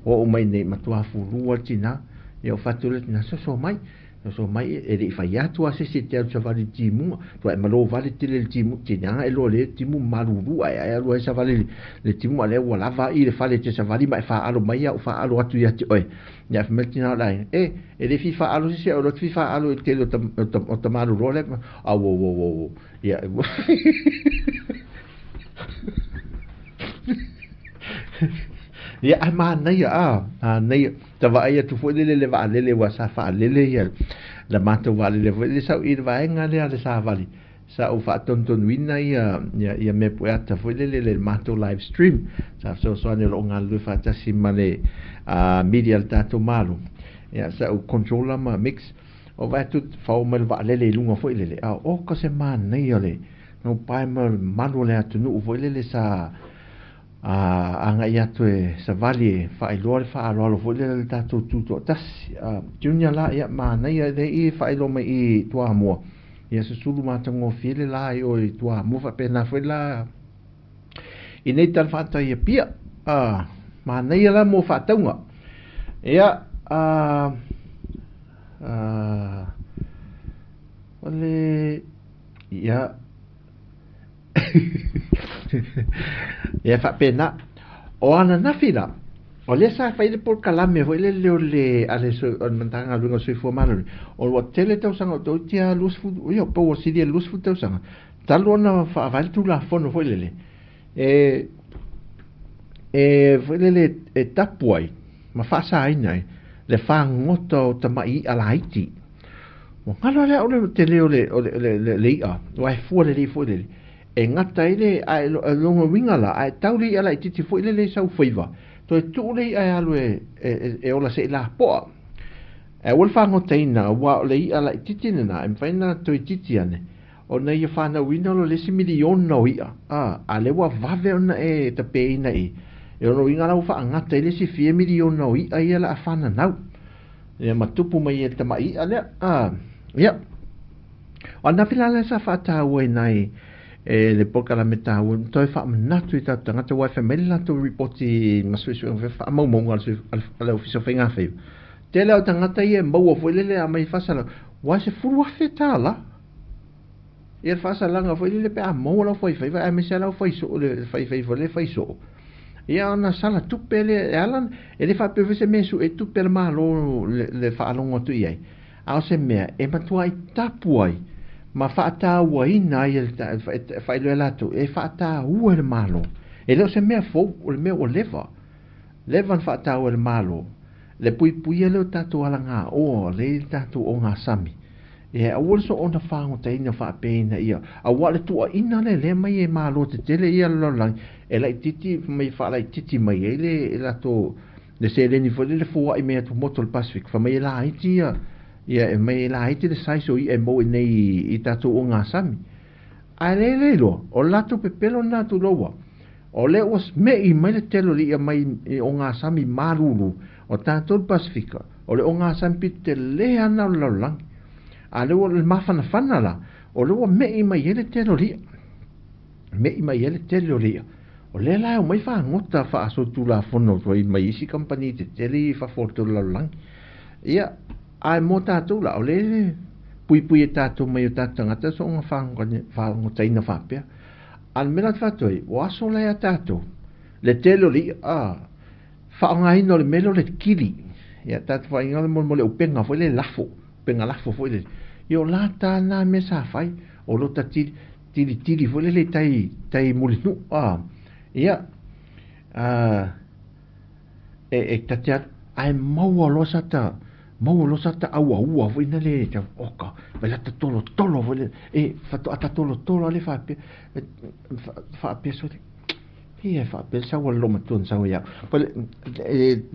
o mai nei matua furu tina ia fa tu le na so mai e ri fa ia tu se te te va di timu tu e malo vale te le timu tina e lo le timu maruru ai lo sa vale le timu ale wala va i le fa le te sa vale mai fa alo mai o fa alo atu ia te oi ya fa metina lai e le fi fa alo se o lo fi fa alo te lo o maru ro le wo ya ya ama nei nei tava ia tu foi le va le wa sa fa le ia la mato vale le sa ir va en ale sa vale sa o fa ton wina ia me puata foi le mato live stream sa so ne lo ngal fa ta simale media tato malu ya sa o controla ma mix o va tu fa mal va le lunga foi le o ko se man nei ole no pai mal malu le atu no foi le sa anga ia tu sa vali fa ilo fa alo foi le tato tuto tas junya la ia ma nei de i fa ilo mai i tua mo ia se sulu matango file la i o i tua mo fa pena foi la i nei tal fa ta ia pia ma nei la mo fa taunga ia ole ia ia fa pena o ana nafila o le sa fai le por kalame foi le le ale so mantanga lunga sui fo malo o tele tau sanga to tia lus fu yo po si dia lus fu tau sanga talo na fa val tu la fono foi le foi le tapuai ma fa sa ai nai le fa ngoto tamai ala haiti mo ngalo le o tele o le ia o ai fu le fu le e ngata ile ai longo wingala ai tauli ala titi foi le sau faiva to tu le ai alu e ola se la po e wol fa ngotaina wa le ala titi na em faina to titi ane o na ia fa na wina lo le si milion no ia ale wa vave ona e te peina i e ono wingala u fa ngata ile si 4 milion no ia la fa na nau e matupu mai e te mai ale ia ona fila le sa fa ta we nai le poka la meta o toi fa natu i tata ngata wa family la to reporti ngasuisu fa mo mo ala office fa ngafe tele o tangata ie mo fo le a mai fa sala wa se fu wa fetala e fa sala nga fo le pe a mo la foi fa a me sala foi so le fa fo le fa so ia na sala tu pele alan e le fa pe se mesu e tu per malo le fa longo tu ie a se me e matuai tapuai ma fata waina il fa il lato e fata u el malo e lo se me fo o me o levan fata o el malo le pui le tato alanga o le tato o nga sami e a wol so ona fa o te ina fa pena ia a wale tu ina le mai e malo te tele ia lo lang e la titi mai fa la titi mai le lato le se le ni fo le fo ai me tu moto il pacific fa mai la ia ia e mai la ite de sai so e mo nei i tatu o ngā sami a le lo o lato pepelo na tu loa o le os me i mai le telo li mai o ngā sami maruru o tatu Pasifika o le o ngā sami pite le ana o laulang a le o le mafana fana la o le o me i mai le telo li o le la o mai fa ngota fa aso tu la fono to i mai isi company te teli fa forto laulang ia ai mo tatu la ole pui e tatu mai o tatu ngata so nga fa ngotaina fa pe al mena fatoi wa so la tatu le telo li fa nga ino le melo le kili ya tatu fa inga mo le upenga foi le lafo penga lafo foi le yo la ta na me sa fai o lo tati tili foi le tai mulinu ya e tatia ai mo lo sata mau lo sata ua foi na le ta oka bela ta tolo foi e fato ata tolo le fa pe so e fa pe sa wa lo matun sa ya pole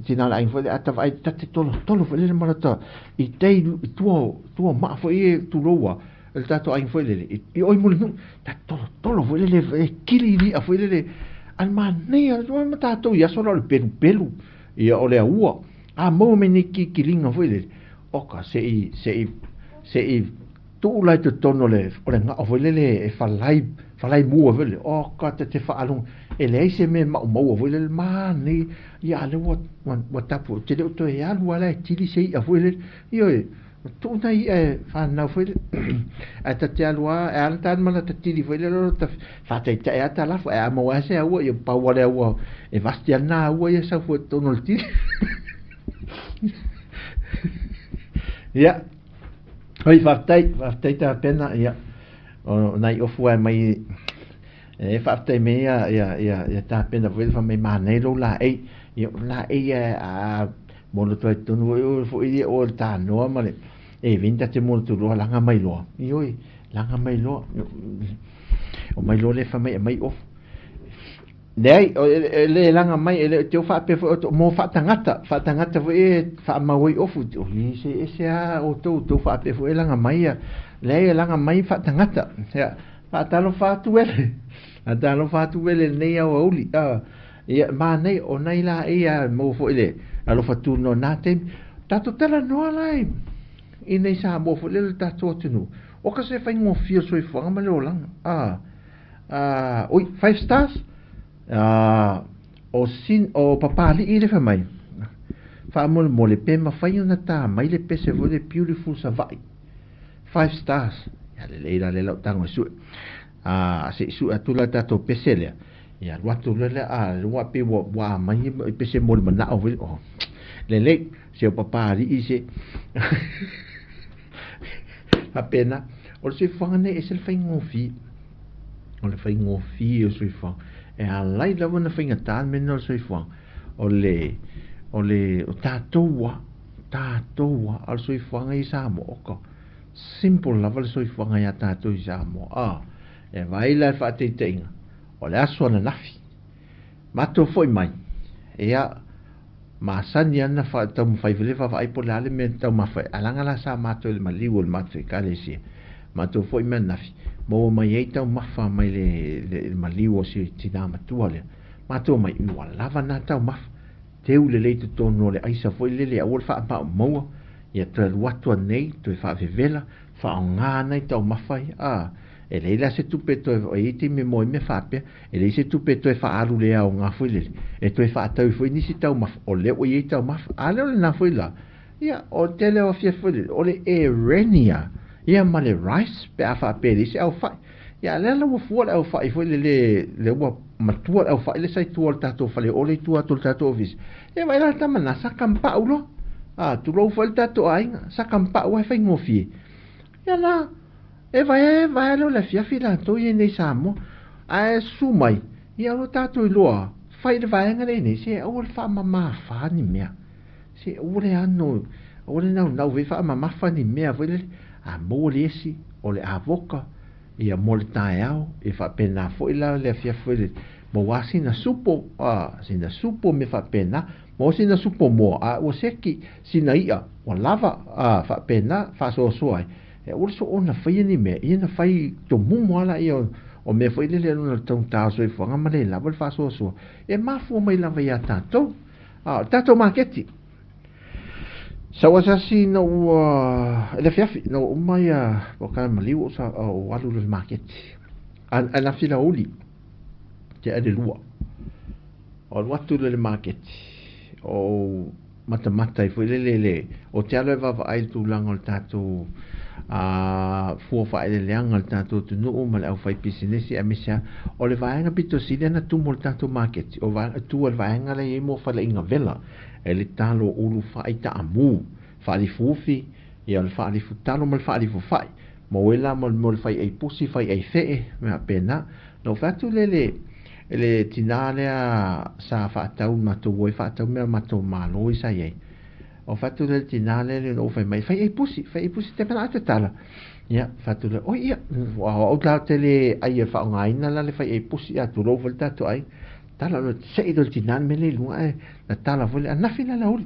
tina la info ata vai ta tolo foi le malata i tei tuo ma foi tu loa el tato ai foi le i oi mo ta tolo foi le kili ni a foi le al mania no mata to ya solo el pelu ia ole ua a mo me ni ki linga foi le oka se i tu lai to tono le ore nga foi le e falai mu vele oka te fa alung e le se me ma mo foi le mani ia le what tapu te to ia lu ala tili se a foi le io tu nai e fa na foi a te alua e alta mana te tili foi le ta fa te ta la foi a mo ase a ua io pa wale ua e vastiana ua ia sa foi tono le tili ia oi fartai ta pena ia o nai o fua mai e fartai me ia ta pena vel fa mai manelo la a molo to tonu o fo i o ta no male e vinta te molo tu lo langa mai lo ioi langa mai lo o mai lo le fa mai off nei le langa mai le te fa pe mo fa tangata fo e fa ma woi ofu o ni se a o to fa pe fo e langa mai le langa mai fa tangata ya fa talo fa tu ele nei o oli ia ma nei o nei la ia mo fo ele alo fa tu no nate tato tala no lai i nei sa mo fo le tato tunu o ka se fa ngo fio so i fo ma le langa oi 5 stars o papali i le fa mai fa mo le pe ma fa una ta mai le pe se vo le beautiful savai 5 stars ya le lo tango su se su atula ta to pesele ia watu le wa pe wa mai pe se mo mana o le se o papa ri se a pena o se fanga e se fai ngofi o le fai ngofi o se fa e a lai la wana fai ngata me no se fa o le o tatoa al se fanga i sa mo ko simple la val se fanga ya tato i sa mo e vai la fa te tenga o le aso na nafi mato foi mai ia ma sani ana fa tam fai vele fa ai por ale men tam ma fa alanga la sa mato le maliu le mato kale si mato foi men nafi mo mai ai tam ma fa mai le maliu si tina matua le mato mai u lava na tam ma te u le leite tono le aisa foi le au fa pa mo ia tra watu nei to fa vela fa nga nei tam ma fa e leila se tupe to e iti me mo me fa pe e le se tupe to fa alu le au nga foi le e to fa tau foi ni si tau ma o le o i tau ma ale le na foi la ia o tele o fia foi o le erenia ia ma le rice pe a fa pe le se au fa ia le la mo fu au fa foi le o ma tu au fa le sai tu al tato fa le o le tu ato tato vis e vai la ta mana sa campa ulo tu lo fa tato ai sa campa wa fa ngofi ia la e vai lo la fia fila to ye nei samo a su mai ia lo tato lo fai de vai ngale nei se o fa mama fa ni mea se o le ano o le na ve fa mama fa ni mea vele a mo le si o le avoka ia mo le taeao e fa pena fo ila le fia fo le mo wasi na supo sina supo me fa pena mo sina supo mo o seki sina ia o lava fa pena fa so ai e o so ona fai ni me ina fai to mumo ala io o me foi le no tão ta so e fanga male la vol fa so e ma fu mai la vai tanto tanto marketing so was asi no le fiafi no mai o ka mali o sa o alu le market ana fila uli te ade lua o watu le market o mata e foi le o te alo va ai tu langol tatu fu fa ele leanga tanto tu no mal au fai business a misa o le vaenga pito sile na tu mol tanto market o va tu al vaenga le mo fa le inga vela ele talo ulu fa ita amu fa li fufi e al fa li futalo mal fa li fufai mo ela mol fai ai pusi fai ai fe me pena no fa tu ele tinale sa fa tau ma tu voi fa tau me ma tu malo isa ye o fatu le tinale le o fai mai fai e pusi te pana te tala ia fatu le o ia o la tele ai fa ngai na la le fai e pusi a tu lo volta to ai tala lo sei do tinale me le lu ai na tala vole na fina la ul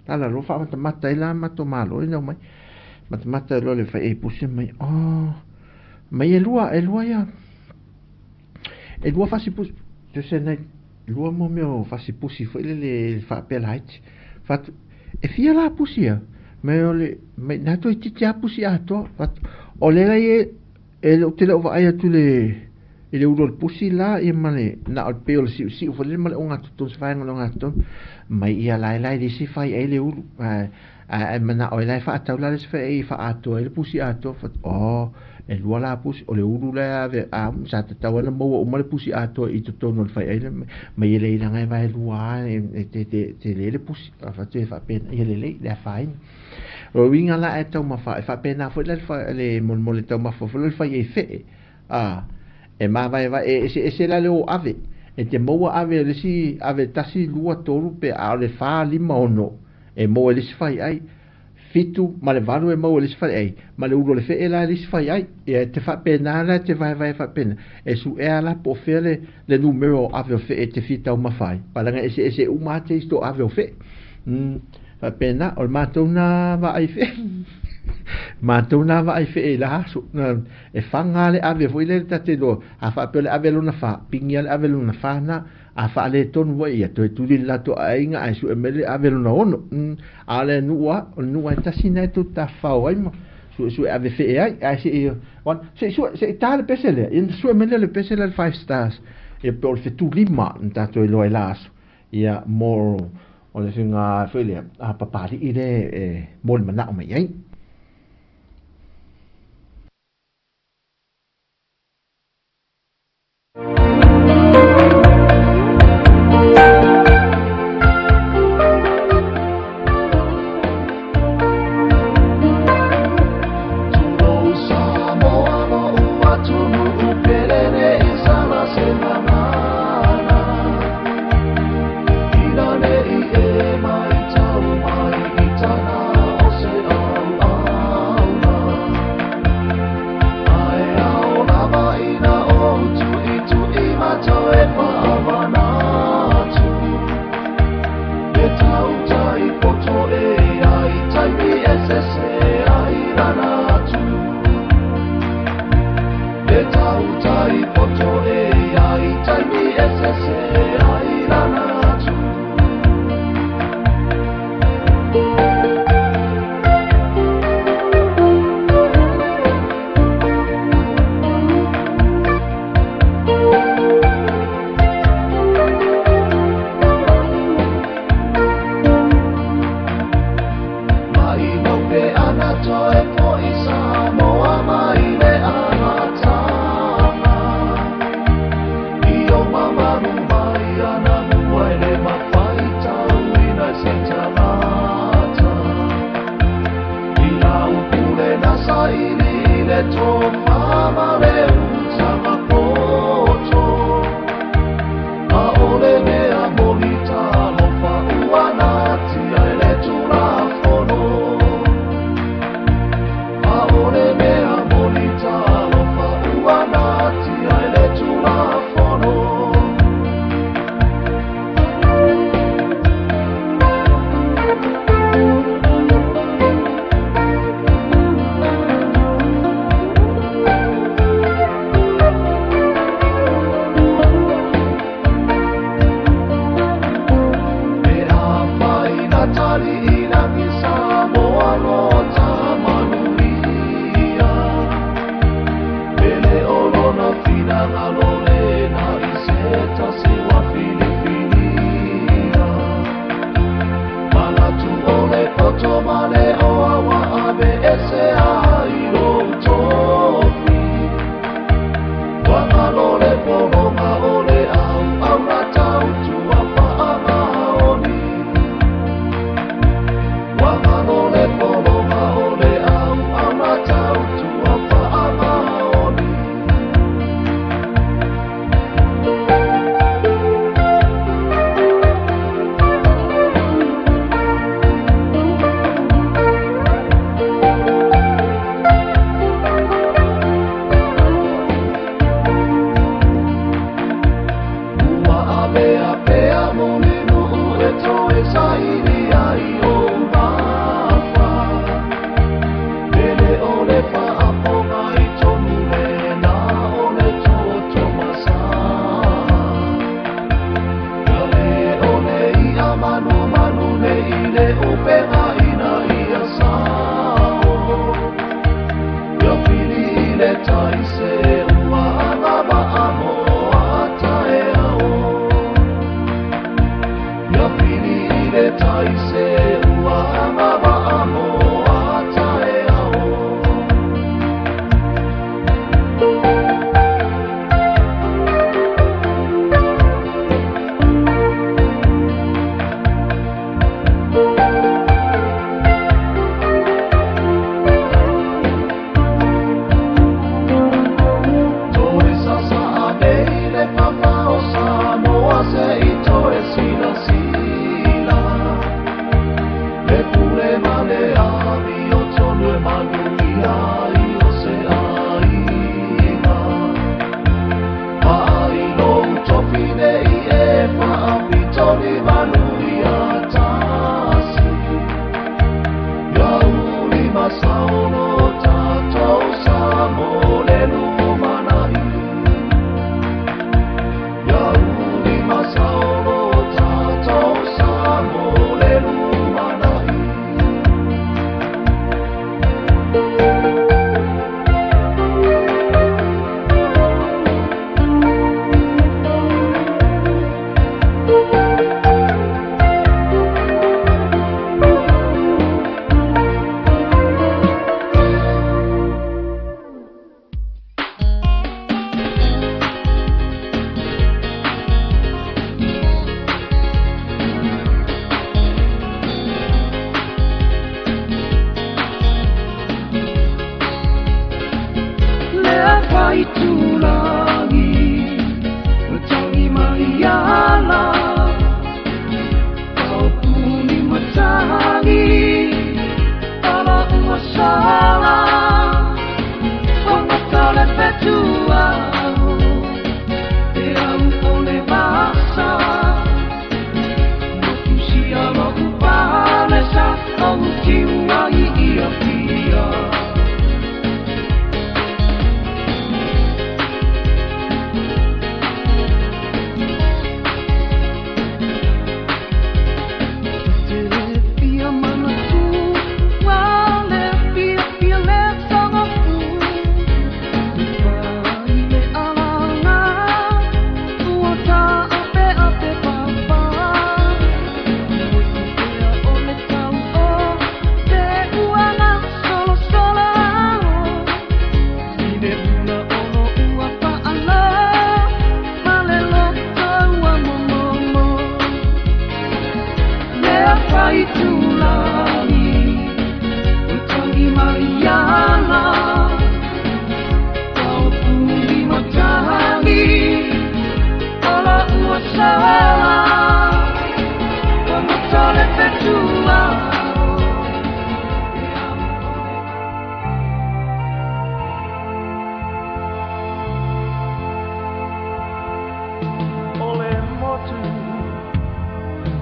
tala lo fa mata ila mato malo no mai mata lo le fai e pusi mai mai e lua ia e lua fa si pusi tu se na lua mo me fa si pusi foi le fa pelait fatu e fia la pusia me ole me na to titi a pusia to ole la e lo te lo vai tu le ulo pusi la e male na al pe si o le male unga tu fa nga to mai ia la di si fai e le ulo mana o la fa ta la se fa e fa ato e pusi ato e lua la pusi o le uru la ave sa te tawana mo o male pusi ato i to tono fai ai mai le ina ngai vai lua te le pusi fa te fa pena i le fai o winga la e tau ma fa pena fo le mo le tau ma fo le fai e fe e ma vai e se la le o ave e te mo ave le si ave tasi lua toru pe a le fa lima ono e mo le si fai ai fitu ma le valu e mau le sfai ai ma le ulo le fe ela le sfai ai e te fa pena la te vai fa pena e su e ala po fele le numero ave fe e te fita uma fai palanga ese uma te sto ave fe fa pena o matou na va ai fe matou na va ai fe la su e fanga le ave foi le tate do a fa pele ave luna fa pingia ave luna fa na a fa le ton voi e to tu la to ainga ai su emele ave luna ono ale nuwa ta sina tu ta fa oi mo su ave fe ai se on se ta pesele in su emele le pesele 5 stars e por fe tu lima ta to lo elas ia mo o le singa fele a papari ide mol mana mai ai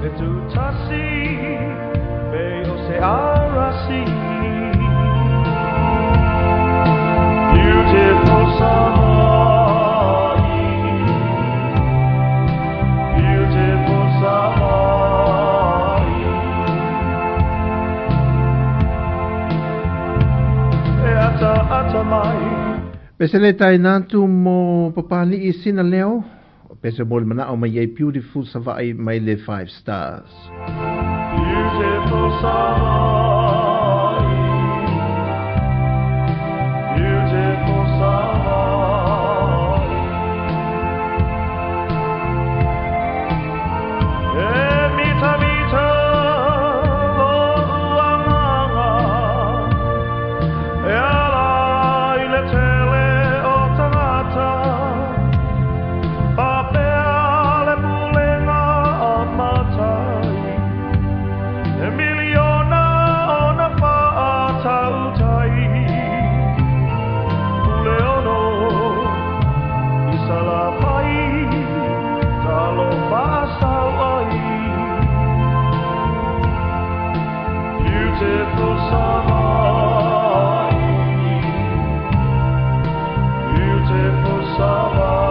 Te tutasi pe o se arasi Beautiful summer eve Beautiful summer eve E ata mai Pesele tai nantu mo papali I sina leo. Pese mo mana o mai beautiful savai mai le 5 stars. Beautiful summer Beautiful summer mita mita lo uanga ala ile tele o tangata papele pulenga o matai miliona ona fata utai puleono isala pai talo pasa ai beautiful summer beautiful summer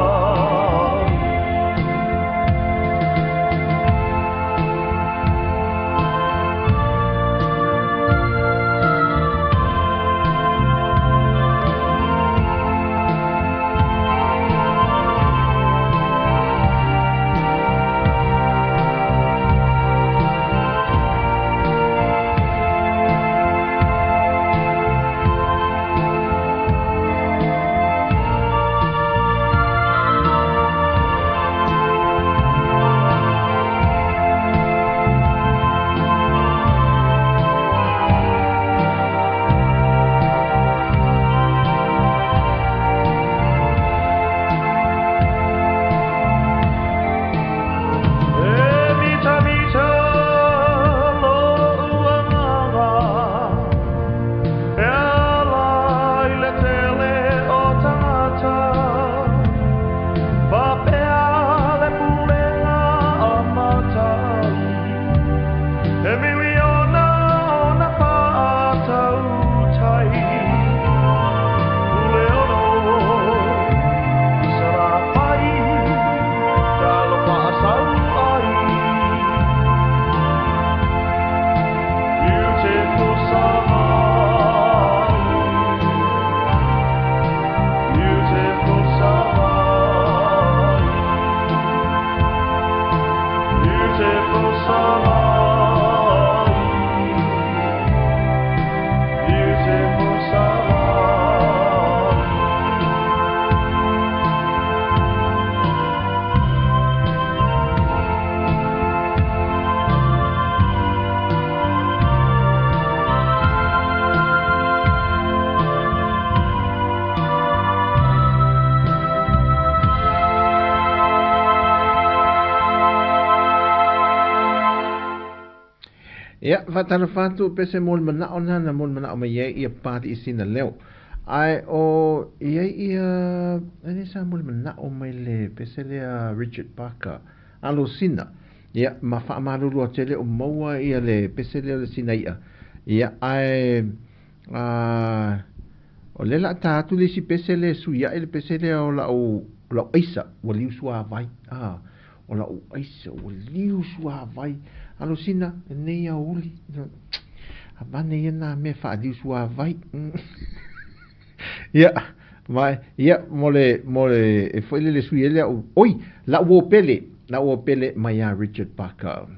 Ya, fatana fatu pese mol mana ona na mol mana o mai ia pati isina leo. Ai o ia ani sa mol mana o mai le pese le Richard Parker. Alo sina. Ya, ma fa malulu o tele o maua ia le pese le sina ia. Ia ai o le la ta tu le si pese le su ia ele pese le o la isa o liu sua vai. O la isa o liu sua vai. Alo sina nei a uli abane yana me fa di sua vai ya mai ya mole e foi le sui ele oi la wo pele mai a Richard Parker.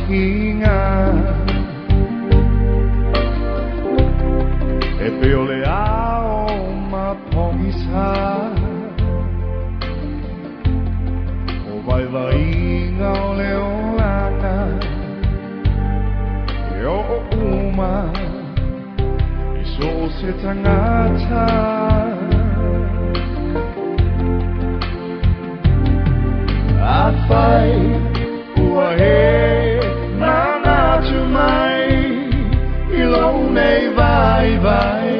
hinga e pe o le ao ma pongisa o vai inga o le o lana e o uma i so se tangata a fai ua he nana tu mai i lo nei vai vai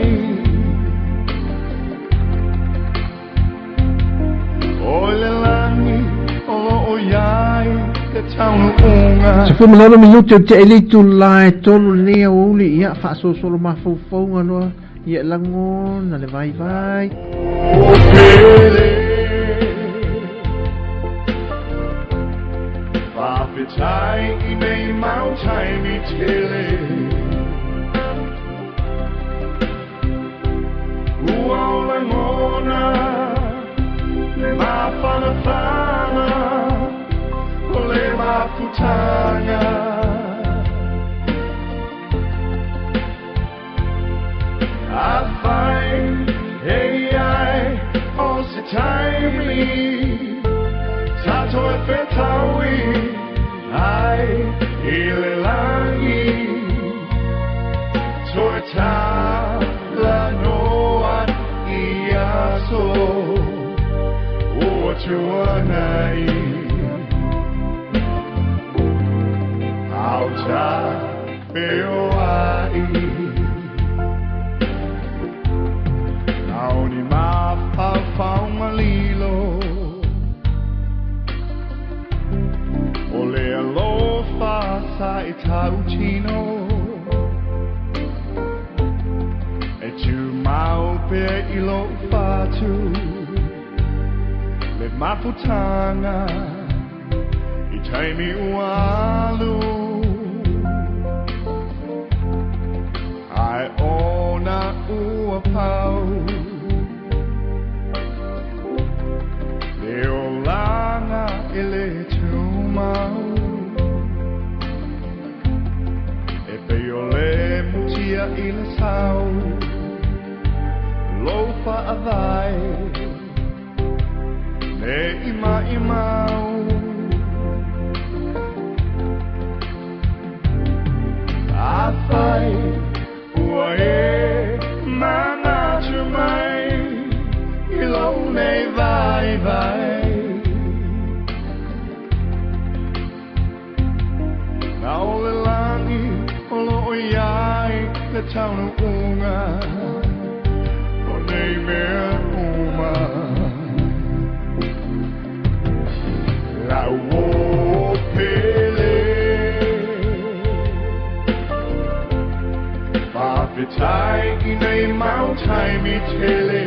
o le langi o lo o iai te taunu unga Se fu malolo minuto te elitu lai tolu ne uli ia fa so solo ma fu fonga no ia lango na le vai vai o pele Whapetai I nei mautai mi tele Ua o la ngona Le mawhana whana O le mawhutanga A whai hei ai O se taimi Tato e whetaui ai I le langi Toe tā la noa I aso Ua tua nei Au tā peo ai Nau ni ma pau malilo O le alofa sa I tau tino E tu mau pe I lo fatu Le mafutanga I taimi ualu Ai ona ua pau Le o langa I le mau E pe o le mutia I le sau Lofa a vai Ne ima I mau A fai ua e mana tu mai I lo nei vai vai Na o le langi o lo o iai le taunu unga O nei mea uma La uo pele Whapetai I nei mautai mi tele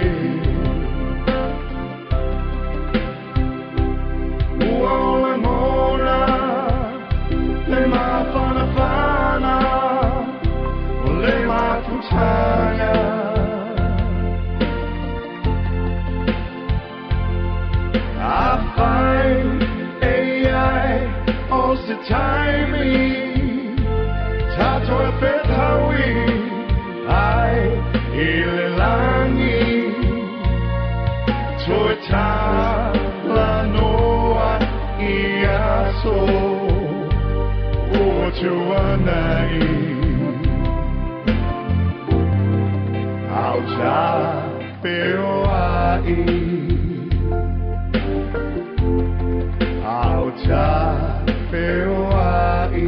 Ua o le mona Le mawhana whana O le mawhutanga A whai e ai O se taimi Tato e whetaui Ai I le langi Toe tā la noa I aso Ua tua nei Au tā peo ai Au tā peo ai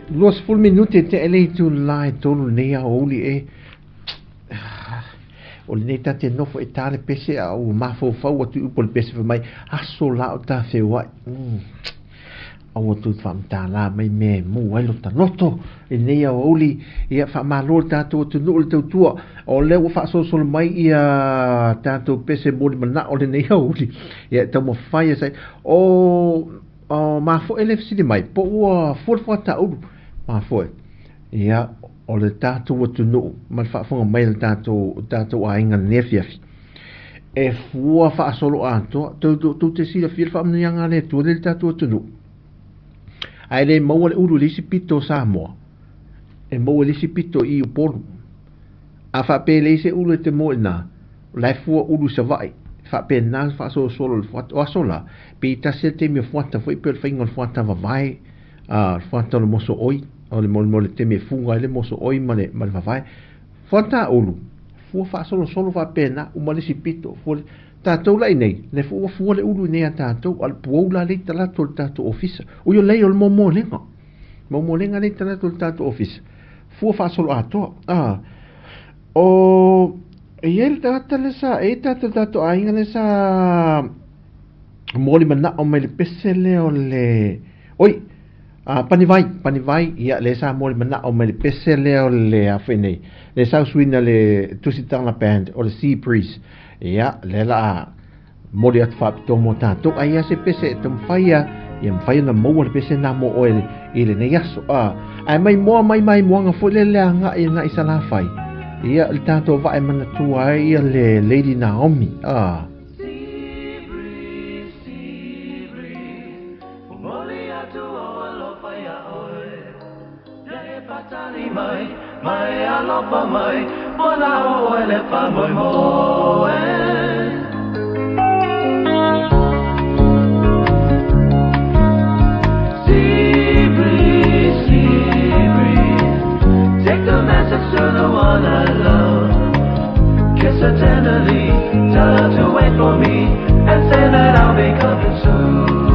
Luas full minute te elitu lai tolu ne uli e o le nei tate nofo e tale pese au mafo fau atu upo le pese mai aso la o ta whewai au tu whamta la mai me mu ai lota loto e nei au uli ia whamalo tātou tu nuu le tautua o leo whaasosolo mai ia tātou pese mori mana o le nei au uli ia tau mo whaia sai o mafo ele fisiri mai po ua fuata ulu mafo ia o le tātou tu nuu mal whaafonga mai le tātou a inga nefiafi e fua whaasolo ato tu te sira fil whaamnianga le tu le tātou tu nuu ai le maua le ulu lisi pito Samoa e maua lisi pito i upolu a whape le se ulu te mo ina lai fua ulu sa vai whape nā whaaso solo le fuata o asola pe i tase te mea fuata fwoi pe le whainga le fuata vavai fuata le moso oi o le mole te mea funga le moso oi ma le vavai fuata ulu fua whaasolo solo whape nā uma lisi pito fua tātou lai nei, le fua le ulu nei a tātou, al puaula le talato le tātou ofisa. O yo lei o le momolenga. Momolenga le talato le tātou ofisa. Fua whaasolo atoa. O, e le tata le sa, e tātou ainga le sa, moli mana o me le pese le o le, oi, panivai, ia le sa moli mana o me le pese le o le awhenei. Le sa usuina le tusitanga band, o le Sea Breeze. Ia, lela mori atu whapito mo tātou ai ase pese e tam whaia ia mwhaia na maua le pese nā mo oe i le nei aso ai mai moanga fo le anga i na isa la whai ia le tātou vae mana tua ia le Lady Naomi mai alofa mai ona o ele fa moi moe Sea breeze, take the message to the one I love. Kiss her tenderly, tell her to wait for me, and say that I'll be coming soon.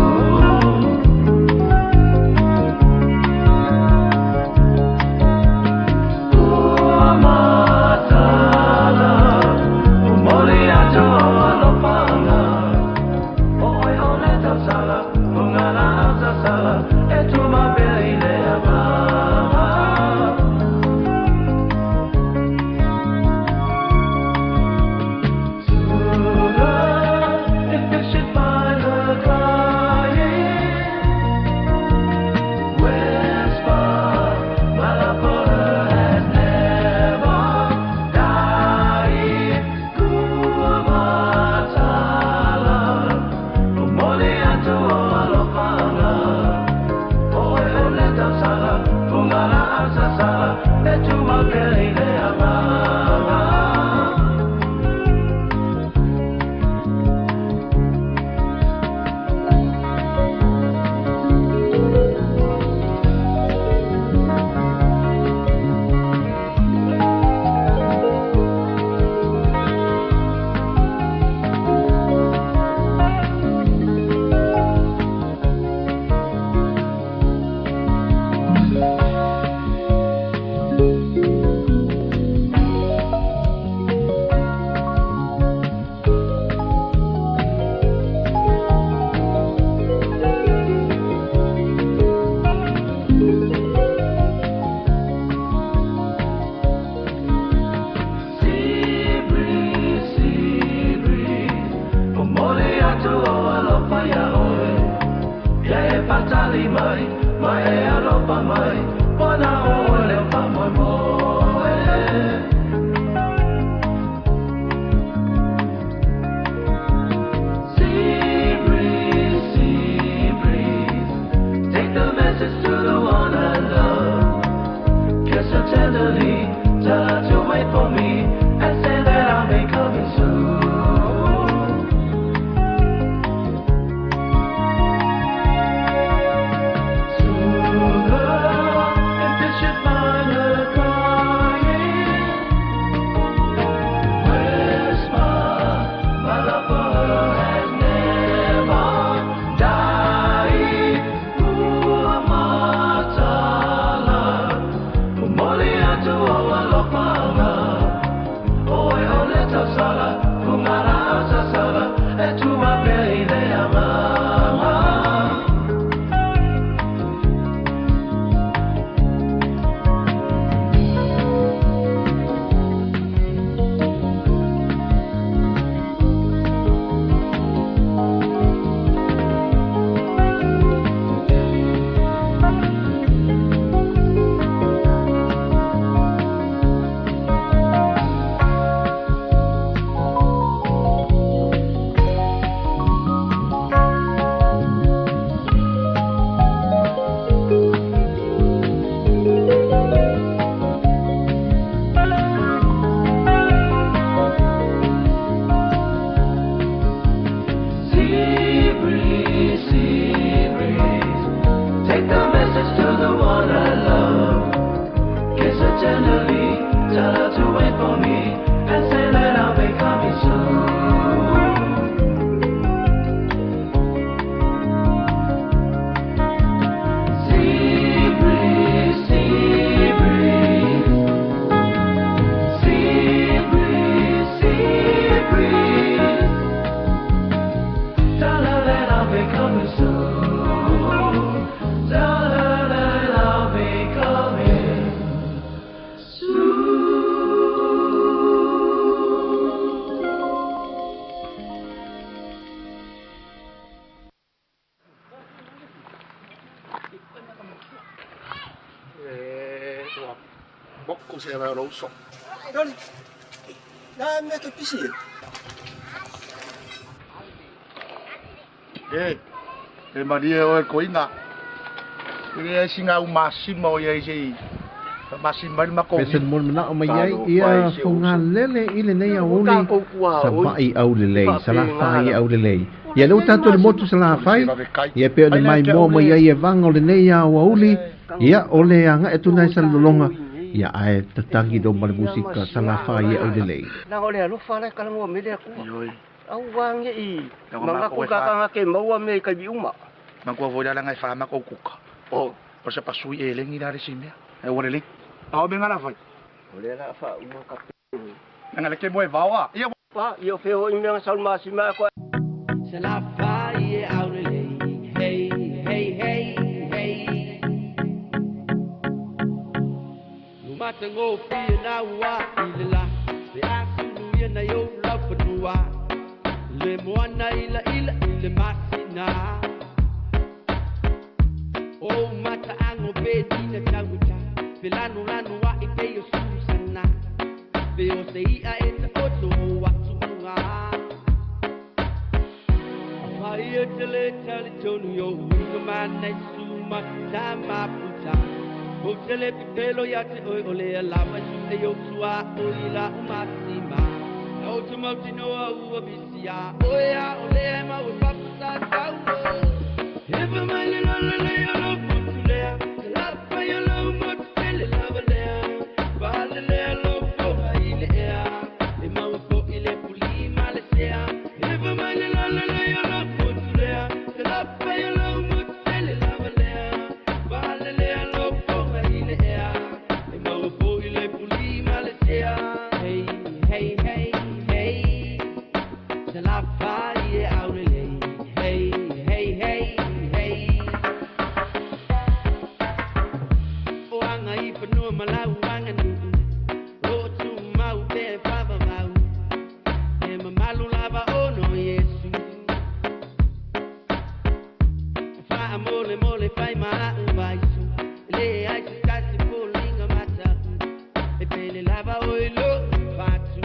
Boko se vai ro so. Dole. Na me ke pisi. E maria o koina. Ia singa o máximo ia sei. Máximo ma ko. Pesen mon mana o mai ia fongan lele ile nei au ni. Sabai au lele, sala fai au lele. Ia lo tanto le motu sala fai. Ia pe o mai mo mai ia vanga o le nei au uli. Ia ole anga e tuna sa lolonga. Ia ai tatangi do mal musika sala fai au lele. Na ole alo fala kala mo me le ku. Au wang ye I. Manga ku ka ka ke mo me ka bi uma. Mangko vola la ngai fa ma ko kuka. O se pasui e lengi da resimia. E wole li. Au benga la fai. Ole la fa uma ka. Nga le ke mo e vawa. Ia Pa io fe ho imi nga salma sima ko. Se la fa ye au le hey hey hey hey. No matter go fi na wa ila be asu ye na yo la ftua. Le moana ila masina. Oh mata ango pe dina tauta. Pelano lano wa ite yo susana. Veo se ia eta oto wa tunga. Apai tele tele tonu yo umana suma tama puta. Hotele pitelo ya te ole ala masune yo sua oila umasima. Automotive no a bisia. Oya ole ma we papasa tau. Eva male la la la la putule. La pa yo lo mo tele la vale. Vale le lo ko ile ya. E ma ko ile puli male sea. Eva male la la la putule. La pa yo lo mo tele la vale. Vale le lo ko ile ya. E ma ko ile puli male sea. Hey hey hey. La faille out hey hey hey hey. O anga I panu malau anga nu. O tu mau te pava mau. E malu lava ono Yesu. Fa amole mole fai ma vai su. Le ai kasi polinga mata. E pele lava o lo fatu.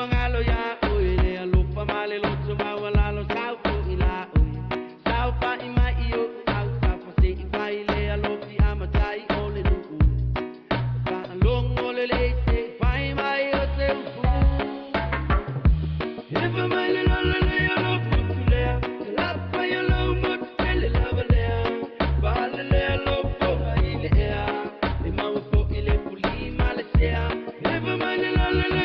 Angalo ya oile alofa male loto mawala lo sau ila oile sau pa ima io au sa fa se ifa ile alofi amatai ole du fa long ole le se fa ima io se fu eva male la la la alo putule la pa yo lo mo tele la vale ba le le lo ko ile ya e ma ko ile puli male sea eva male la la la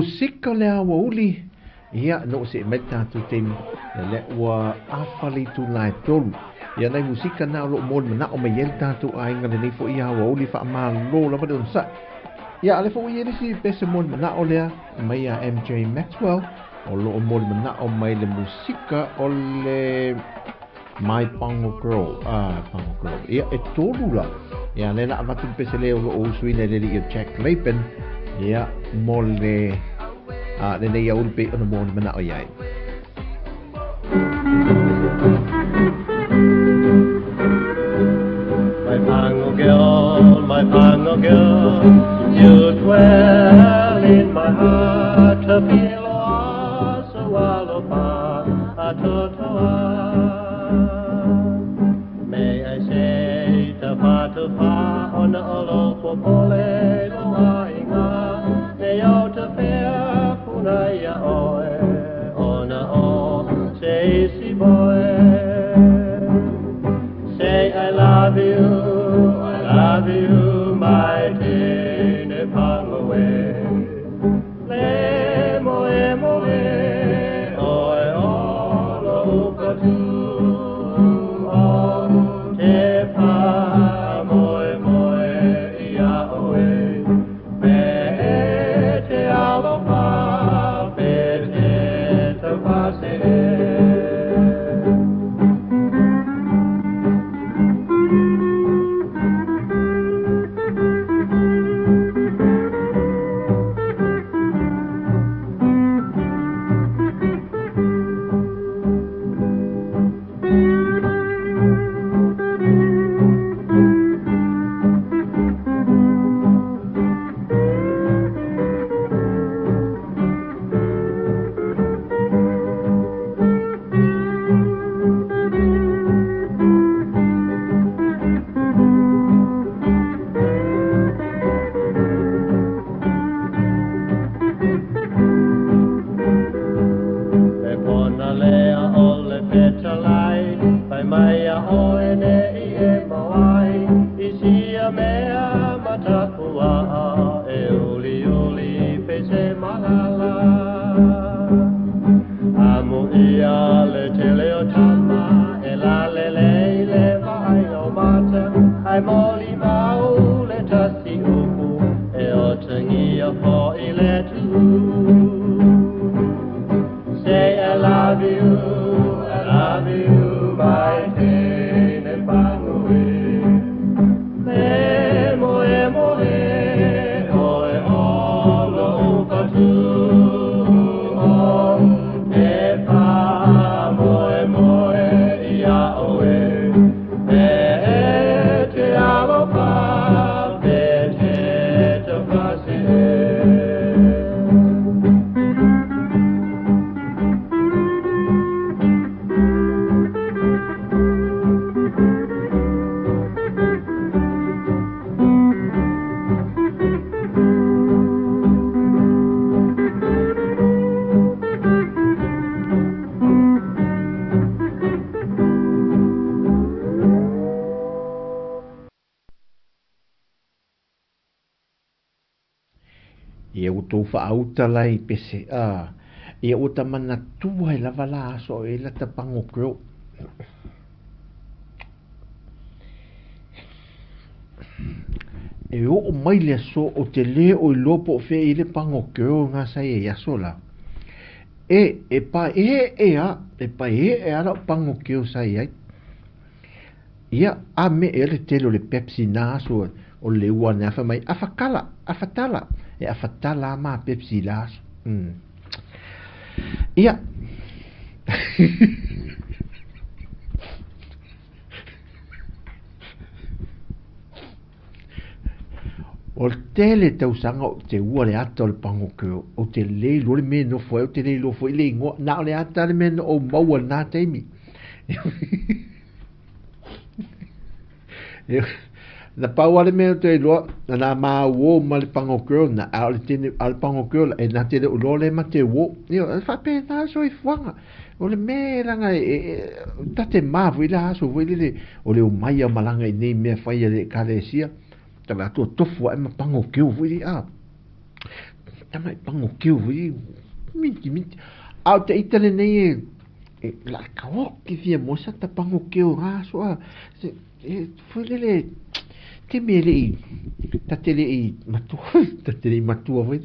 musika le awa uli. Ia, no se mai tātou te le ua awhali tu lai tolu. Ia nei musika na lo mon mana o mai el tātou ainga le nei fo ia awa uli wha maa lo la wade unsa. Ia, ale fo ia nisi pese mon mana o lea, mai a MJ Maxwell, o lo mon mana o mai le musika o le My Pango Girl. Pango Girl. Ia, e tolu la. Ia, le na avatu pese leo lo o usui le li o Jack Lapen. Ia, mo le nei au pe ona mo mana o iai. My Pango girl, you dwell in my heart, to feel so walopa, a totoa. May I say, te fa, on a lopo pole, no ainga, ne au te fair, punaya oe, ona o, say si boy. Say I love you, my tene pangoe. Le moe moe, oe olo patu, o te pa moe moe ia oe. Me te alopa, pe te pase. Auta lai pese ia uta mana tua la vala so e la ta Pango Girl e o mai le so o te le o lopo fe i le Pango Girl nga sai e asola e pa ala Pango Girl sai ai ia a me ele telo le Pepsi na so o le ua na fa mai afatala e afatala ma Pepsi las ia o tele tau sanga o te ua le ata o le Pango Girl o te le lo le meno foi o te le lo foi le ingo na o le ata le meno o maua na teimi na pau ale me te lo na ma wo ma le Pango Girl na ale tene al Pango Girl e na te lo le ma te wo io fa pe na so i fuanga o le me langa e ta te ma fu la so fu le o le mai a malanga ni me fa ia le kalesia ta la to fu e ma Pango Girl fu a tamai pango keu minti au te itale nei la kao ki via mosa ta pango keu ha so foi le te mele ta tele matua vai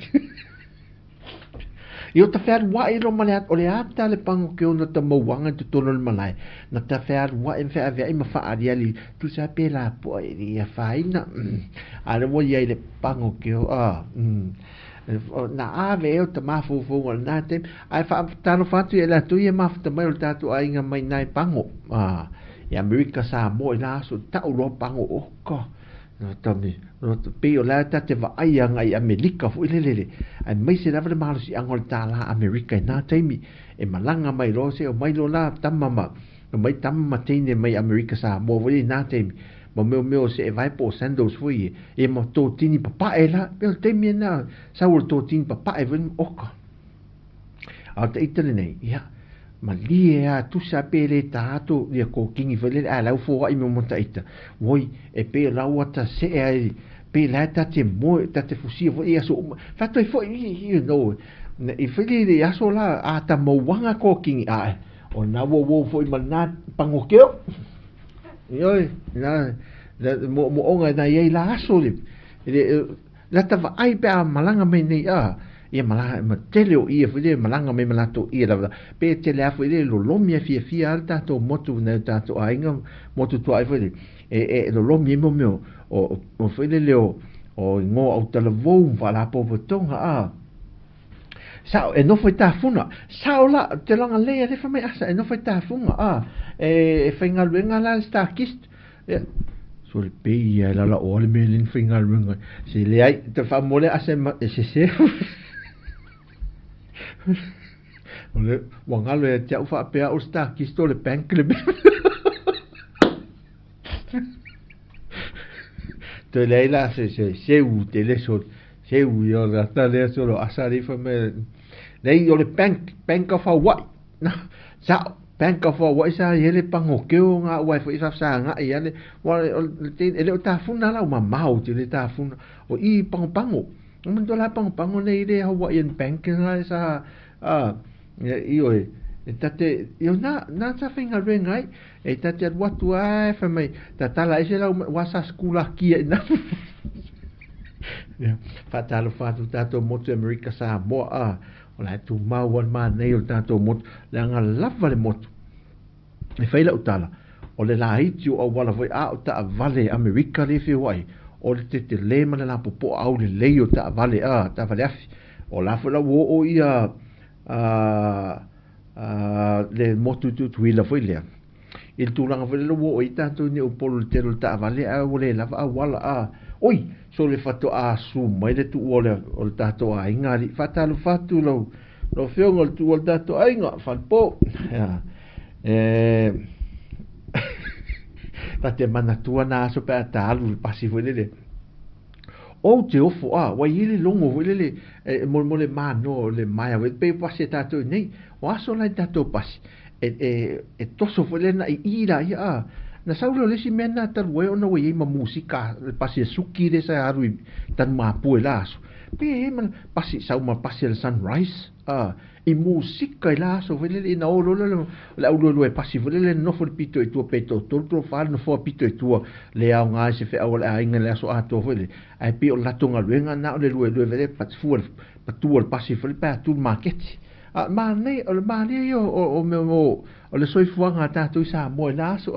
Yo ta fer wa I ro male o le ata le pango ke ona ta mawanga tu tono le malai na ta fer wa en fer ave ma fa ali ali tu sa pe la po ia faina ale mo ia le pango ke na ave o ta mafu fu na te ai fa ta no fa tu la tu ia ma ta mai ta tu ai nga mai nai pango ia America sa mo la so ta o ro pango o ko no tami no pe o la ta te va ai nga I America fu le ai mai se lava le malo si angol ta la America na taimi e malanga mai lo se o mai lo la tamama mai tamama tine mai America sa mo vo na taimi mo meu se e vai po sandos foi e mo to tini papa e la pe taimi na sa o to tini papa e ven oka a te itale nei ia ma lia tu sa pele tato dia ko kingi vele ala fo ai mo monta ita voi e pe la wata se ai pe la ta te mo ta te fusi vo ia so fa to fo you know e fele de aso la a ta mo wanga ko kingi a o na wo fo ma na pango keo yo na mo onga na ye la aso le la ta va ai pe malanga me nei ia mala ma tele o ia fule malanga me malato ia la pe tele a fule lo lomia fia alta to motu na tato ainga motu to ai fule e lo lomia mo o fule leo o ngo au tala vo vala po tonga sao e no foi ta funa sao la te langa le le fa me asa e no foi ta funga e finga luenga la sta kist so le pe la o le melin finga luenga se le ai te fa mole asa se ole wangalo e te ufa pe o sta kisto le bank le te leila se u te le so se u yo la ta le so lo asari fa me nei yo le bank of Hawaii na sa bank of Hawaii sa yele pango ke o nga wa fa sa nga yele wa le ta funa la ma mau te le ta funa o I pango mo to la pango nei le Hawaiian bank na sa io e tate io na sa finga rengai e tate watu ai fa mai tala ese la wasa skula ki na fa talo fa tu tato moto America sa mo ola tu ma wan ma nei o tato moto la nga lava le moto e fa ila utala o le la hiti o wala voi o ta vale America le fe wai o te le mana la popo au le le o ta vale ta vale afi o la fa la wo o ia le motu tu ila foi le il tu langa foi le wo i tanto ni o polo te ta vale o le la wala oi so le fato su mai le tu o le tato a ingari fatalo fatu lo fiongo tu o tato a inga fa po te mana tua na so pe talu pasi foi le o te ofo wa ile longo ile mo le mano le mai we pe pasi tato nei wa so la tato pasi e toso foi na ira ia na saulo le si mena tar we ona we ma musika pasi suki de sa aru tan ma puelaso pe man pasi sau ma pasi el sunrise e musika la so vele na o la o pasi vele no for pito e tu peto to fal no for pito e tu le a nga se fe o la inga la so ato vele ai pe o la tonga lenga na le vele pat fu patu o pasi vele pa tu market ma nei yo o meu o le soifuanga tato sa mo la so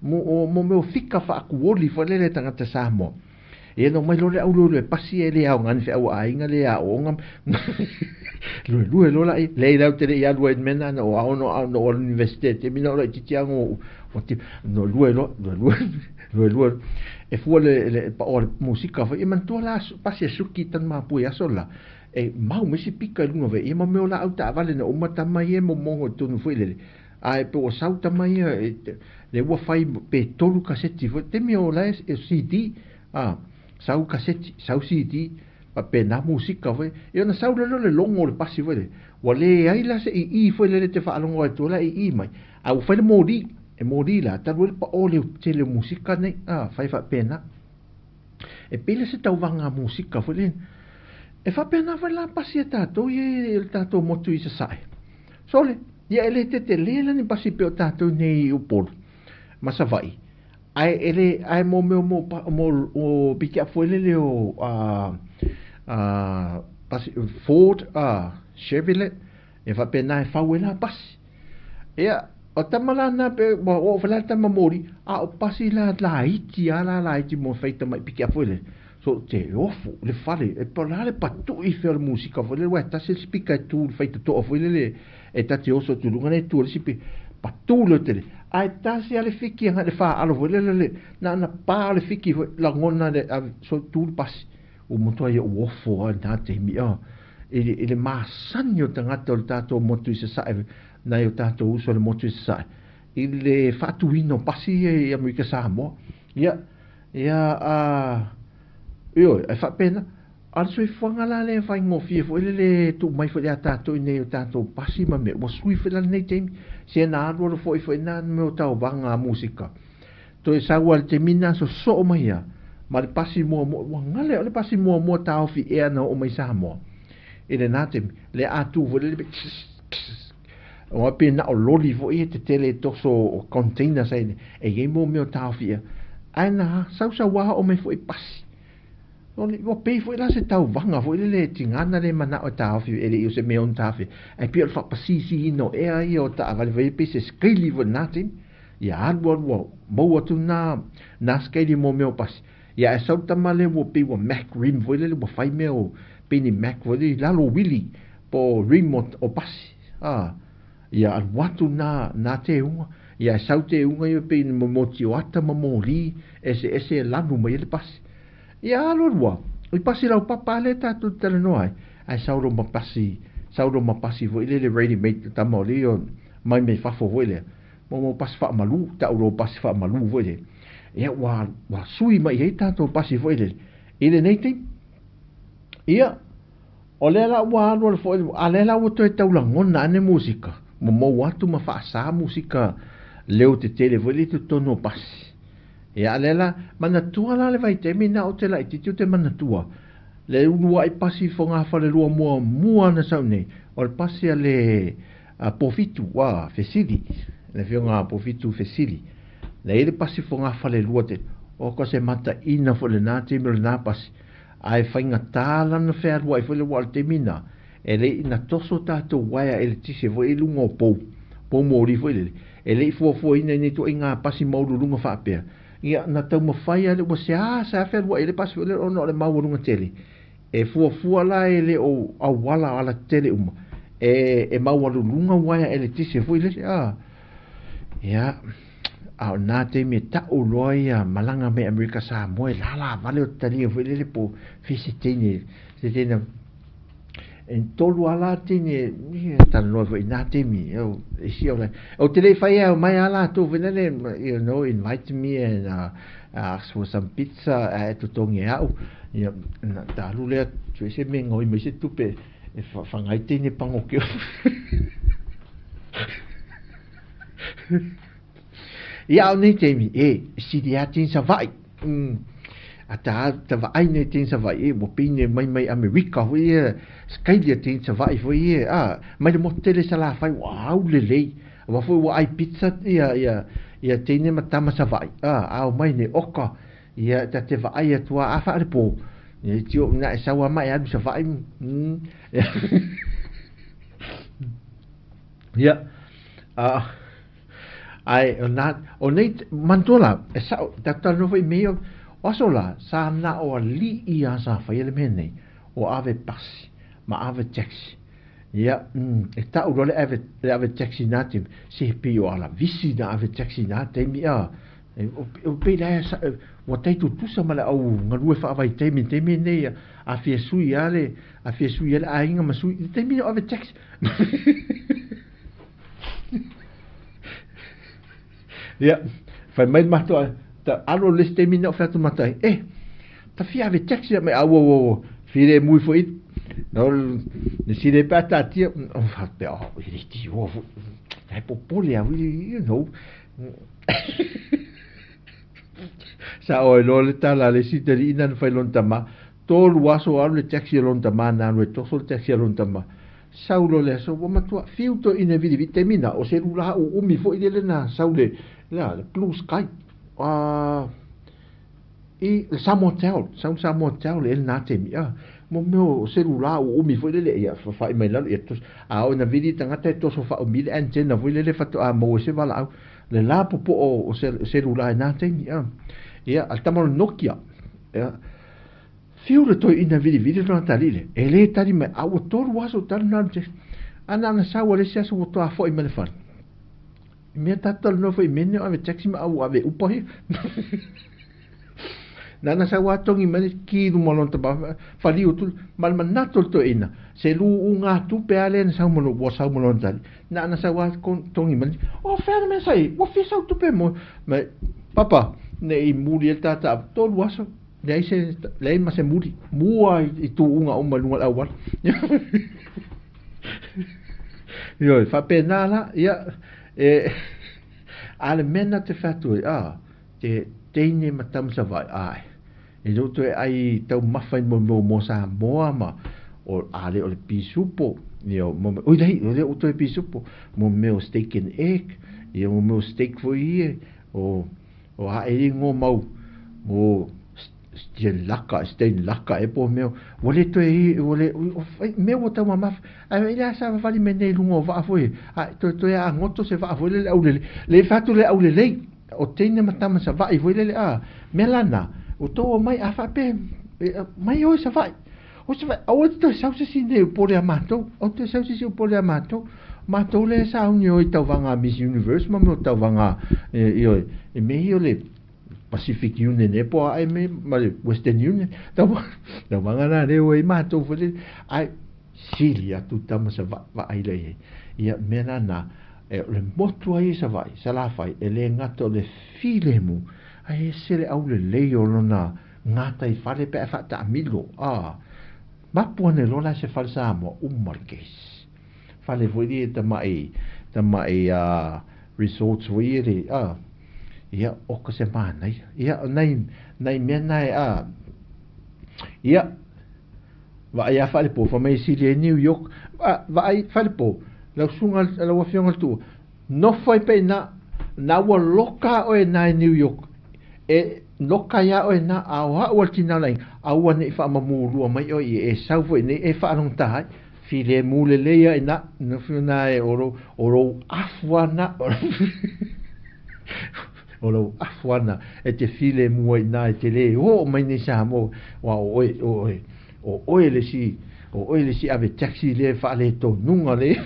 mo meu fika fa ku oli fa le tanga te sa mo e no mai lo le au le pasi e le au ngan fe au ainga le a o ngam lo la le la te ya lo en mena no au no universite te mino lo ti tiango o ti no lo e fu le pa o musica fa e man to la pasi suki tan ma pu ya sola e mau me si pika lu no ve e ma me la au ta vale no mata mai e mo mo tu no foi le ai pe o sauta mai le wa fai pe tolu kaseti fo te mi o la e CD sau kaseti sau CD pa pe na musika fo e na sau le longo le pasi fo le wa le ai la se I fo le te fa longo to la I mai au fa le modi la ta wel pa o le tele musika nei fai fa pena e pele se tau vanga musika fo le e fa pena fa la pasi tato e tato motu i sai sole ia ele te lela ni pasi pe tato nei upol ma sa vai ai ele ai mo o bikia foi le o pasi Ford Chevrolet e fa pena e fa wela pasi ia o tamala na pe o fala tamamori o pasi la iti mo feita mai bikia foi so te ofu le fale e parlare patu i fer musica foi le weta se spika tu feita to foi le e tati oso tu lunga ne tu le sipi patu le tele ai tasi ale fiki nga le fa alo foi le na pa le fiki la ngona le so tu pas o moto ai ofu na te mi ele masanyo tangata o tato motu se sa na yo tato uso le motu se sa ele fatuino pasi e Amerika Samoa ia io e fa pena al sui fonga la le fa ngofie fo le tu mai fo ya tato ne tato pasi ma me mo sui fo la ne tem se na ro fo na me ta vanga musica to e sa wal temina so mai ya ma le pasi mo ngale le pasi mo ta ofi e na o mai sa mo ele na tem le atu fo le o pena o loli fo e te tele to so container sai e ge mo me ta ofi ai na sa wa o mai fo e pasi o pe foi lá se tau vanga foi le tingana le mana o tafi ele eu se me on tafi e pi fa pasisi no e ai o ta vale vai pe se skili vo natin ya arbor mo tu na skili mo me pas ya e sauta male wo pe wo mac rim foi le wo fai me o pe ni mac vo le la lo willy po remote o pas ya al watu na te uma ya saute unga yo pe mo motio ata mamori ese lanu me le pas ia alorua i pasi lau papale tatu tele noai ai sauro mapasi vo ile le ready made tamoli o mai me fafo vo ile mo pasi fa malu ta uro pasi fa malu vo ile ia wa sui mai hei tatu pasi vo ile nei ia o le la wa no fo ale la o to tau la ngona ane musika mo watu ma fa sa musika leo te tele vo ile tu tono pasi ia lela manatua la le vai te mina o te lai titu te manatua le unua i pasi fonga fale lua mua na saune o le pasi ale pofitu fesili le fionga pofitu fesili le ele pasi fonga fale lua te o ko se mata ina fo le na te mil na pasi ai fainga tala na fea lua i fo le wal te mina ele ina toso tato waya ele tise vo e lunga po mori fo ele fo ina ni to inga pasi mauru lunga fa apea ia na tau mawhai ale wa se sa whenua ele pasi ele ono le maurunga tele e fuafua la ele o awala ala tele uma e maurunga waia ele tise fui le ia au na te me tau loia malanga me Amerika Samoa la vale o tali fui le po fisitene se tena en tolu ala tine tan no foi na te mi e si o tele fai mai ala tu venele invite me and ask for some pizza at tongi au na talu le tu se me ngoi me se tupe e fa ngai tine pango ke ia ni te mi si dia tin sa vai ata ta vai ne tin sa vai mo pine mai Amerika hui skaili tin sa vai hui mai de motele sala fai wow le wa foi wa ai pizza ia tine matama sa vai au mai ne oka ia ta te vai tua afa le po ni tio na sa wa mai adu sa vai ia ai o nei mantola esa ta no foi meio Osola sa na o li ia sa fa ele mene o ave pasi ma ave taxi ia e ta o le ave taxi natim se pio ala visi na ave taxi natim ia o pe la o te tu sa mala au ngalu fa vai te ne a fie sui ale a inga ma sui te mi ave taxi ia fa mai mato ta alo leste mina fa tu matai ta fia ave taxi me awo fire muy foi no ne si de pata ti on fa pe il ti wo ai popoli a you know sa o lo le tala le si te ina fa lontama tolu aso alu le taxi lon tama na no to sol taxi lon tama saulo le so wa matua fiuto ina vidi vitamina o se lula o mi fo ile na saule la blue sky i samotel samotel le na temi mo meu celular o mi foi le ia fa mai la e tos a ona vidi tanga te to so fa o mil antena foi le fa to a mo se vala le la po o celular na temi ia al tamo Nokia fiure to ina vidi no talile e le tali me a o to waso tal na te ana na sa wale sia so to a foi me le fa me tatal no foi menio ave taxi ma au ave upohi nana sa watongi mani ki du molon ta fali utul mal manatol to ina se lu unga tu pe alen sa mono bo sa molon tal nana sa wa tongi mani o fer me sai wo fi sa tu pe mo me papa ne I muri el tata to waso dai se lei ma se muri mua I tu unga o malunga awal yo fa pena la ya ale mena te fatu te teine matam sa vai ai e do to ai tau mafai mo sa moama o ale o le pisupo yo mo o dai o to pisupo mo meu steak and egg e mo meu steak foi o a e ngo mau o stein laka e po meu wole to e wole meu o tama maf a ila sa vali mene lungo va foi to a ngoto se va foi le fatu le au le o teine matama sa vai foi le melana o to mai a fa pe mai o sa vai o sa vai o to sa se sine po le amato o to sa se po le amato mato le sa unio I tau vanga Miss Universe ma mo tau vanga e me io le Pacific Union e po ai me ma le Western Union tau vanga na le o mato foi ai Silia tu tama sa va ai le ia menana le motu ai sa vai sa la fai e le ngato le filemu ai se le au le leo lona ngata I fale pe fa ta milo ma pone lona se falsa mo marques fale voi di ta mai resorts voi ia o ko se mana ia nei mena ia va ia fale po fa mai si le New York va ai fale po la sunga la wafianga tu no foi pe na wa loka o na New York e loka ya o na a wa tina lai a wa ne fa mamuru mai o e sa foi ne e fa non tai file mule le ya na no funa e oro afwana oro afwana e te file mu na te le o mai ne sa mo wa o le si ave taxi le fa le to nunga le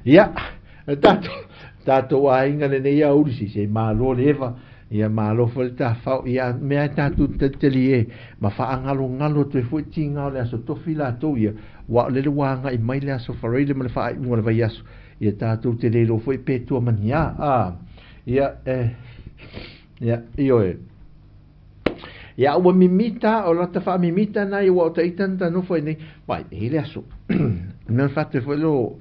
ya tato a inga le nei a urisi se malo leva ia malo falta fa ia me tatu te lie ma fa ngalo te futi ngalo le so to fila to ia wa le wanga I mai le so farele ma fa mo le vai aso ia tatu te le lo foi pe tu mania ia io ia o mimita o la fa mimita na ia o taitanta no foi nei vai ele aso non fatte foi lo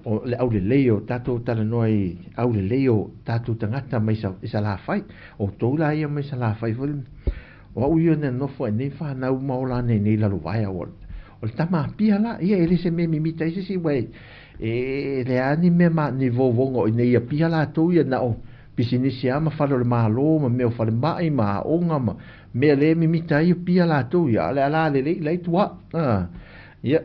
o le au le leo tato tala noi au le leo tato tangata mai sa la fai o to la ia mai sa la fai foi o u yo ne no foi nei fa na u maula nei la lu vai o tama pia la ia ele se me mimita ese si wei le anime ma ni vovongo nei pia la to ia na o pisinisia ma fa le malo ma me o fa le mai ma o nga ma me le mimita ia pia la to ia le tua ia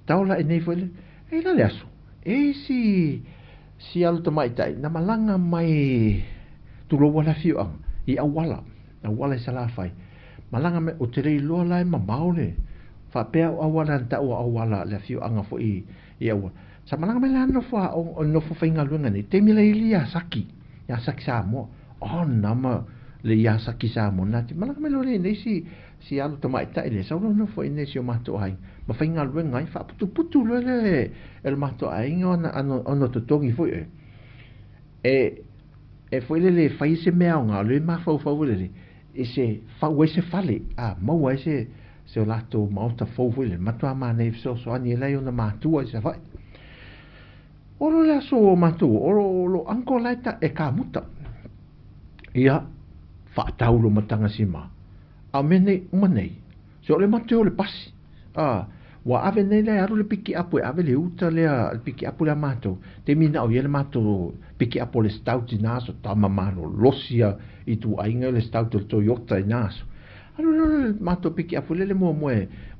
taula nei foi e la le aso si alu tamai tai na malanga mai tu lo wala fiu I awala sa la fai malanga me o te rei loa lai ma maole fa pe awala ta o awala le fiu anga fo I awala sa malanga me la no fa o no fo fainga lunga ni te mila ilia saki ya saki sa mo nama le ya saki sa mo na malanga me lo nei si alu tamai tai le sa no fo nei si o mato ai ma fainga lunga I fa putu le el mato ai ono to tongi foi e foi le fai se mea nga le ma fa le ese fa se fale mau ese se o lato mauta fo le mato ma nei so ani le ona matua se fa oro la so matu oro lo anko laita e ka muta ia fa taulo matanga sima a mene uma nei se o le mateo le pasi wa ave nei le aru le piki apo ave le uta le piki apo le mato te mina o ele mato piki apo le stauti naso tama mano losia i tu ainga le stauti le Toyota i naso alu mato piki apo le mo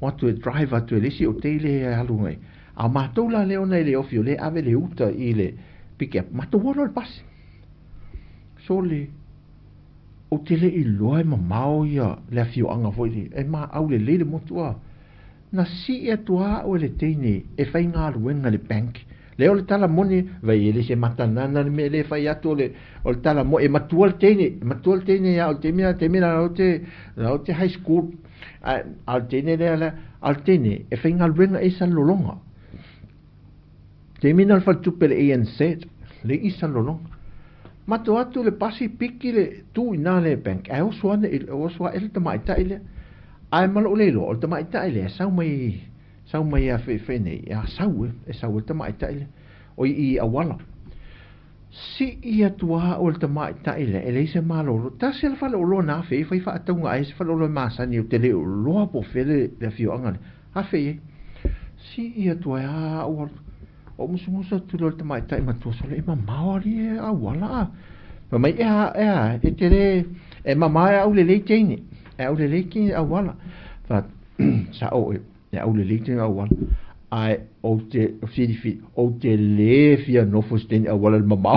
watu e driver tu le si o te le alu ngai a mato la le ona le ofio le ave le uta i le piki apo mato wano le pasi so le o te le i loa ma mao ia le afio anga foi e ma au le motua na si e tua o le teine e fai ngā ruenga le bank le o le tala moni vai ele se matanana me le fai atu o le tala mo e matua le teine ya o te mea o te high school al teine le al teine e fai ngā ruenga e sa lolonga te mina al fatupe le ANZ le isa lolonga mato atu le pasi piki le tu ina le bank e o soa ele tamaita ele ai malo lelo o tamaita ele sau mai a fe nei a sau tamaita ele o I awala si ia tua o tamaita ele se malo ta se fa lo na fe fa atunga ai se fa lo masa ni o tele lo po fele le fio anga a fe si ia tua o musa tu lo tamaita ma tu so le ma maori a wala ma mai e tere e mama au le leitini au le leitini a wala fa sa o e au le leitini a wala ai o te fi o te le fia no fosten a wala mama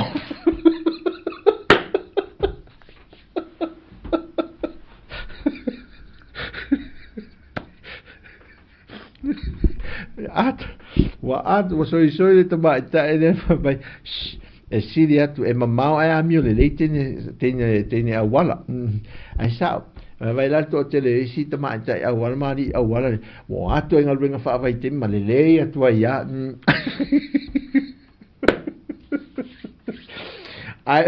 at wa so le tamaita ele vai e siri atu e mamau ai amio le tene a wala ai sa vai la to tele si tamaita a wala mari a wala wa atu engal ringa fa vai te malele atu ia ai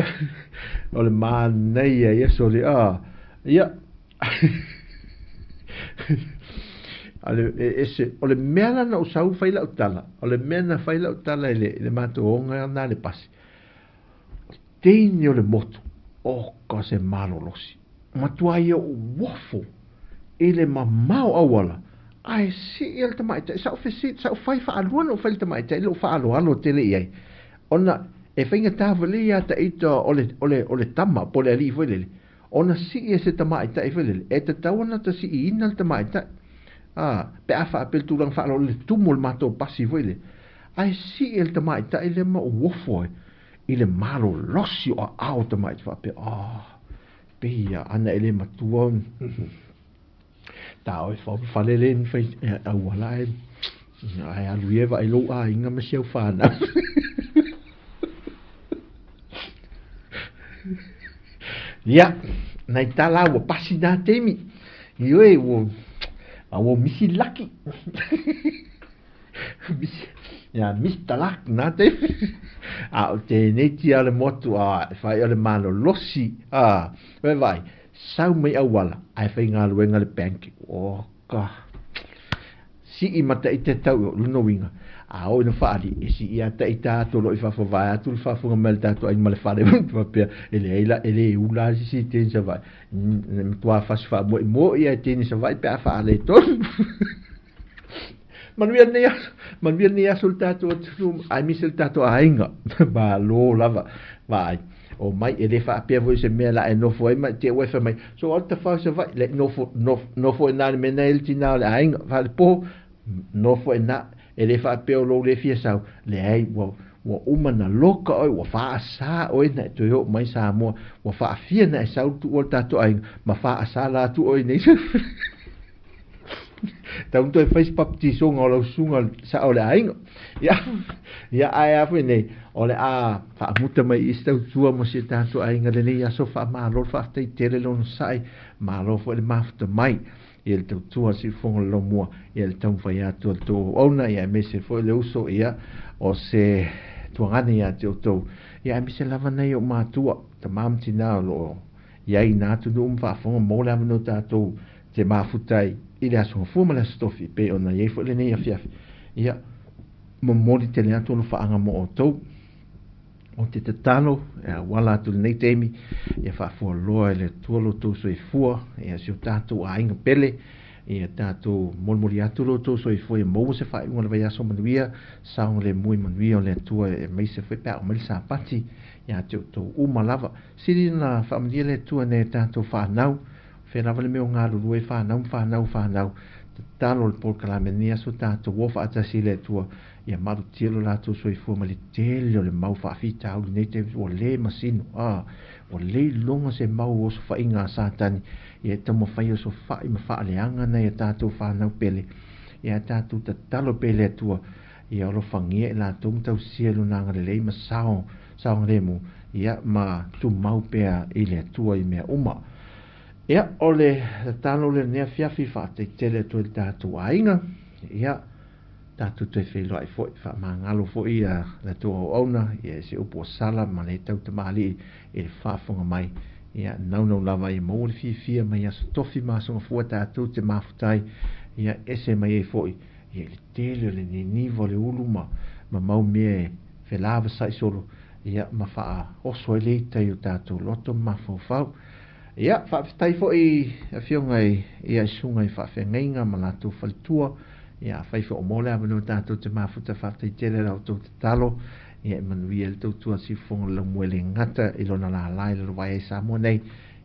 ole manai ia so le ia ale ese ole mena no sau faila utala ole mena faila utala le mato onga na le pasi tenio le moto o ka se malo losi matua ia wofo ele mamau awala ai si el tamaita sa fai fa aluano fai tamaita lo fa aluano tele ia ona e fainga tavalia ta ito ole tama pole ali foi ona si ese tamaita e foi e te tawana ta si ina tamaita pe afa apel tu lang fa lo le tumul mato pasi foi ai si el tamaita ele ma wofo ile malo losi o automatic fa pe pia ana ele matua ta o fa le len fa a wala ai a lueva ai lo inga me seu fa na ya na itala wo pasi da temi yo e wo misi lucky ya Mr. Luck na te a te neti ale motu fai ale malo losi vai sau mai awala ai fai ngā luenga le bank ka si I mata I te tau luno winga o ina whaari si I ata I tātolo I whawhawai atu le whawhunga mele tātou ai male whare wapea ele ula si tēni sa vai tua whaswha mo I tēni sa vai pēa whaale tonu manuia nei aso le tātou atu ai misa le tātou ainga ba lo lava vai o mai ele whaapea voi se mea la e nofo e mai te wefa mai so alta whau sa vai le nofo e nane mena ele tina le ainga whaale po nofo e na ele whaapea o lo le fia sau le ai wa umana loka oi wa whaasa oi na to yo mai sa mo wa whaafia na e sau tu o tātou ainga ma whaasa la tu oi nei tau toi Facebook ti so ngolo sunga sa ole ainga ya ai afu nei ole fa muta mai istau tua mo se tanto ainga le nei so fa ma lo fa te tele lon sai ma lo fo le mafta mai el tau tua si fon lo mo el tau fa ya to ona ya me se fo le uso ia o se tuangani ya to ya me se lava nei o ma tua tamam tina lo ya ina tu dum fa fon mo la no tato te mafutai ile aso fuma la stofi pe ona ye fo le nei afia ia mo mori te le atu no fa anga mo o tou o te tatalo, wala atu nei teimi, ia whaafua loa le tualo tō soi fua, ia si o tātou a inga pele, ia tātou molmoli atu lo tō soi fua, ia mou se whae unga le vai aso manuia, saong le mui manuia o le atua e mai se whae pēo mali sa pati, ia te o tō umalava. Siri na whaamalia le atua ne tātou whanau, whenava le meo ngā lulue whanau, talo le por kalamenia so tātou wofa atasi le atua, ia maru tilo lātou soi fua ma le tele o le mau whaafita au nei te o le masino, o le longa se mau o so whainga sātani, ia tamo whai o so whai ma whaaleanga nei a tātou whanau pele, ia tātou talo pele atua, ia olo whangia e lātou mtau sielu nanga le ma sao remu, ia ma tu mau pea i le atua i mea uma. Ia ole talo le nea fiafi whaate tele tu le tātou ainga, ia tātou te whilo ai fwoi, wha mangalo fwoi le tō auna, ia se upo sala, ma le tau te maali i le whaafonga mai, ia naunau lava i mau le fia mai aso tofi māsonga fua tātou te mafutai, ia ese mai e fwoi, ia le tele le nivo le ulu ma mau mea whelava sai solo, ia ma wha oso e le tai o tātou loto ma fau. Ia, whaafitai fo i a whiongai i a sungai whaafengainga ma lātou whalitua. Ia, whaifo o mole amano tātou te mafuta whaafitai tere rau tau te talo. Ia, manuia le tau tua si whonga la muele ngata i lona la lai le ruai e Samoa nei.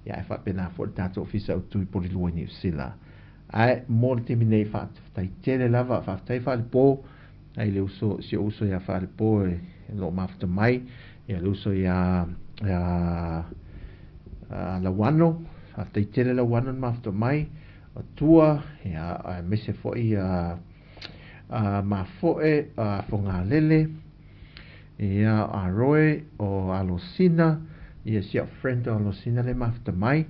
Ia, e whaapena fo le tātou ofisa o tui pori lua New Zealand. Ai, mōle te minei whaafitai tere lava, whaafitai whaalipo. Ai, le uso, si o uso ia whaalipo e lo mafuta mai. Ia, le uso ia la wano, hafta i tere la wano mafto mai, o tua, ia mese foi ma foe, fonga lele, ia a roe o alosina, ia si a friend o alosina le mafto mai,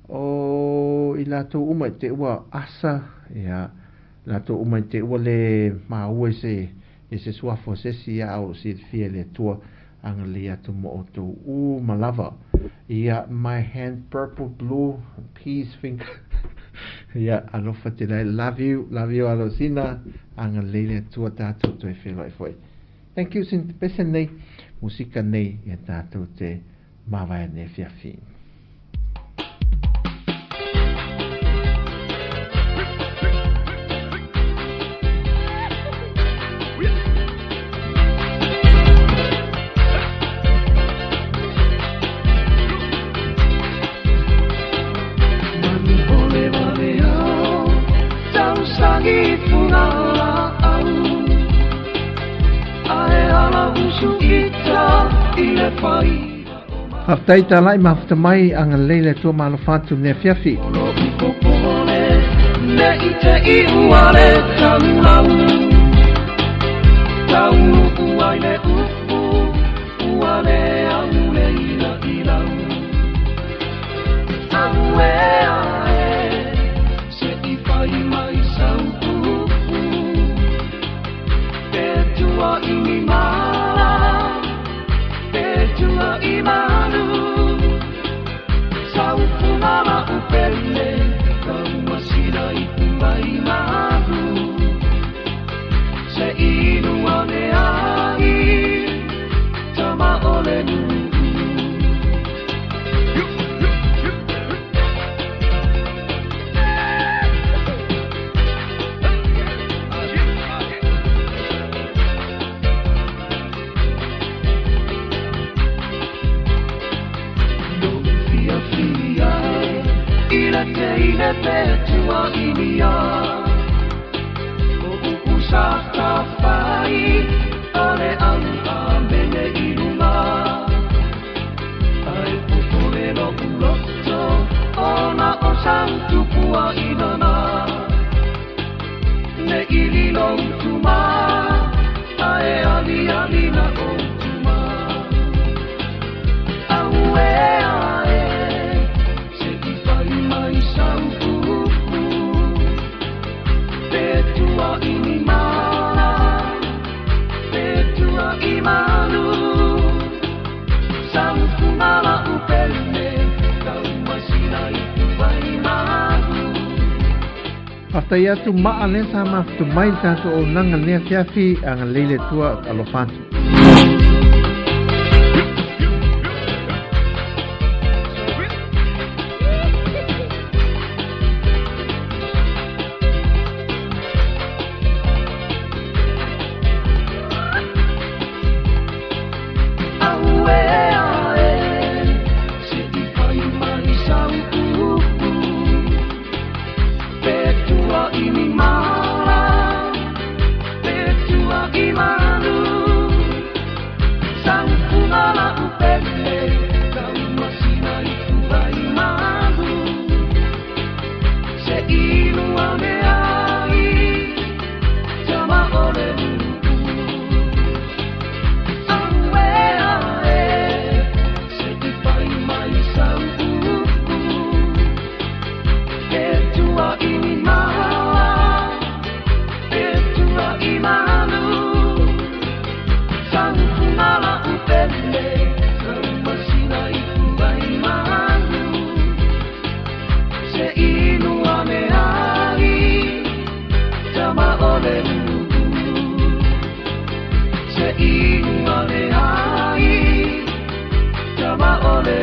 o i lato uma te ua asa, ia lato uma te ua le ma ue se suafo se si a o si fie le tua, anga le atu mo o tō malava. Ia, my hand purple, blue, peace finger. Ia, alofa te lai, love you alosina, anga leile tua tātou te whelo e foi. Thank you, sin te pese nei, musika nei, ia tātou te mawai ne fiafi. Haftai ta lai mafta mai anga leile tua malofatu ne fiafi. Ne ite I uare taulau, taunu uai le upu, uare au le ila ilau. Au e ae, se I whai mai sau upu, te tua I mi mala, te tua I manu, sau punama upele, masira I kumai mahu, se inu ane ai, tama ole nuu. Teine petua inia, o usata fai, ale au mene ilunga. Ai pupule no uloto, ona o santu pua inana. Ne ililo utuma, ae ali na utuma. Au ae, Petua inimala, petua imanu, saufunala upele, kaumasina ituai mahu. Aftai atu maa lesa maftu mai tato o nanga nea fiafi anga leile tua alofatu. ole se inga le hai tama ole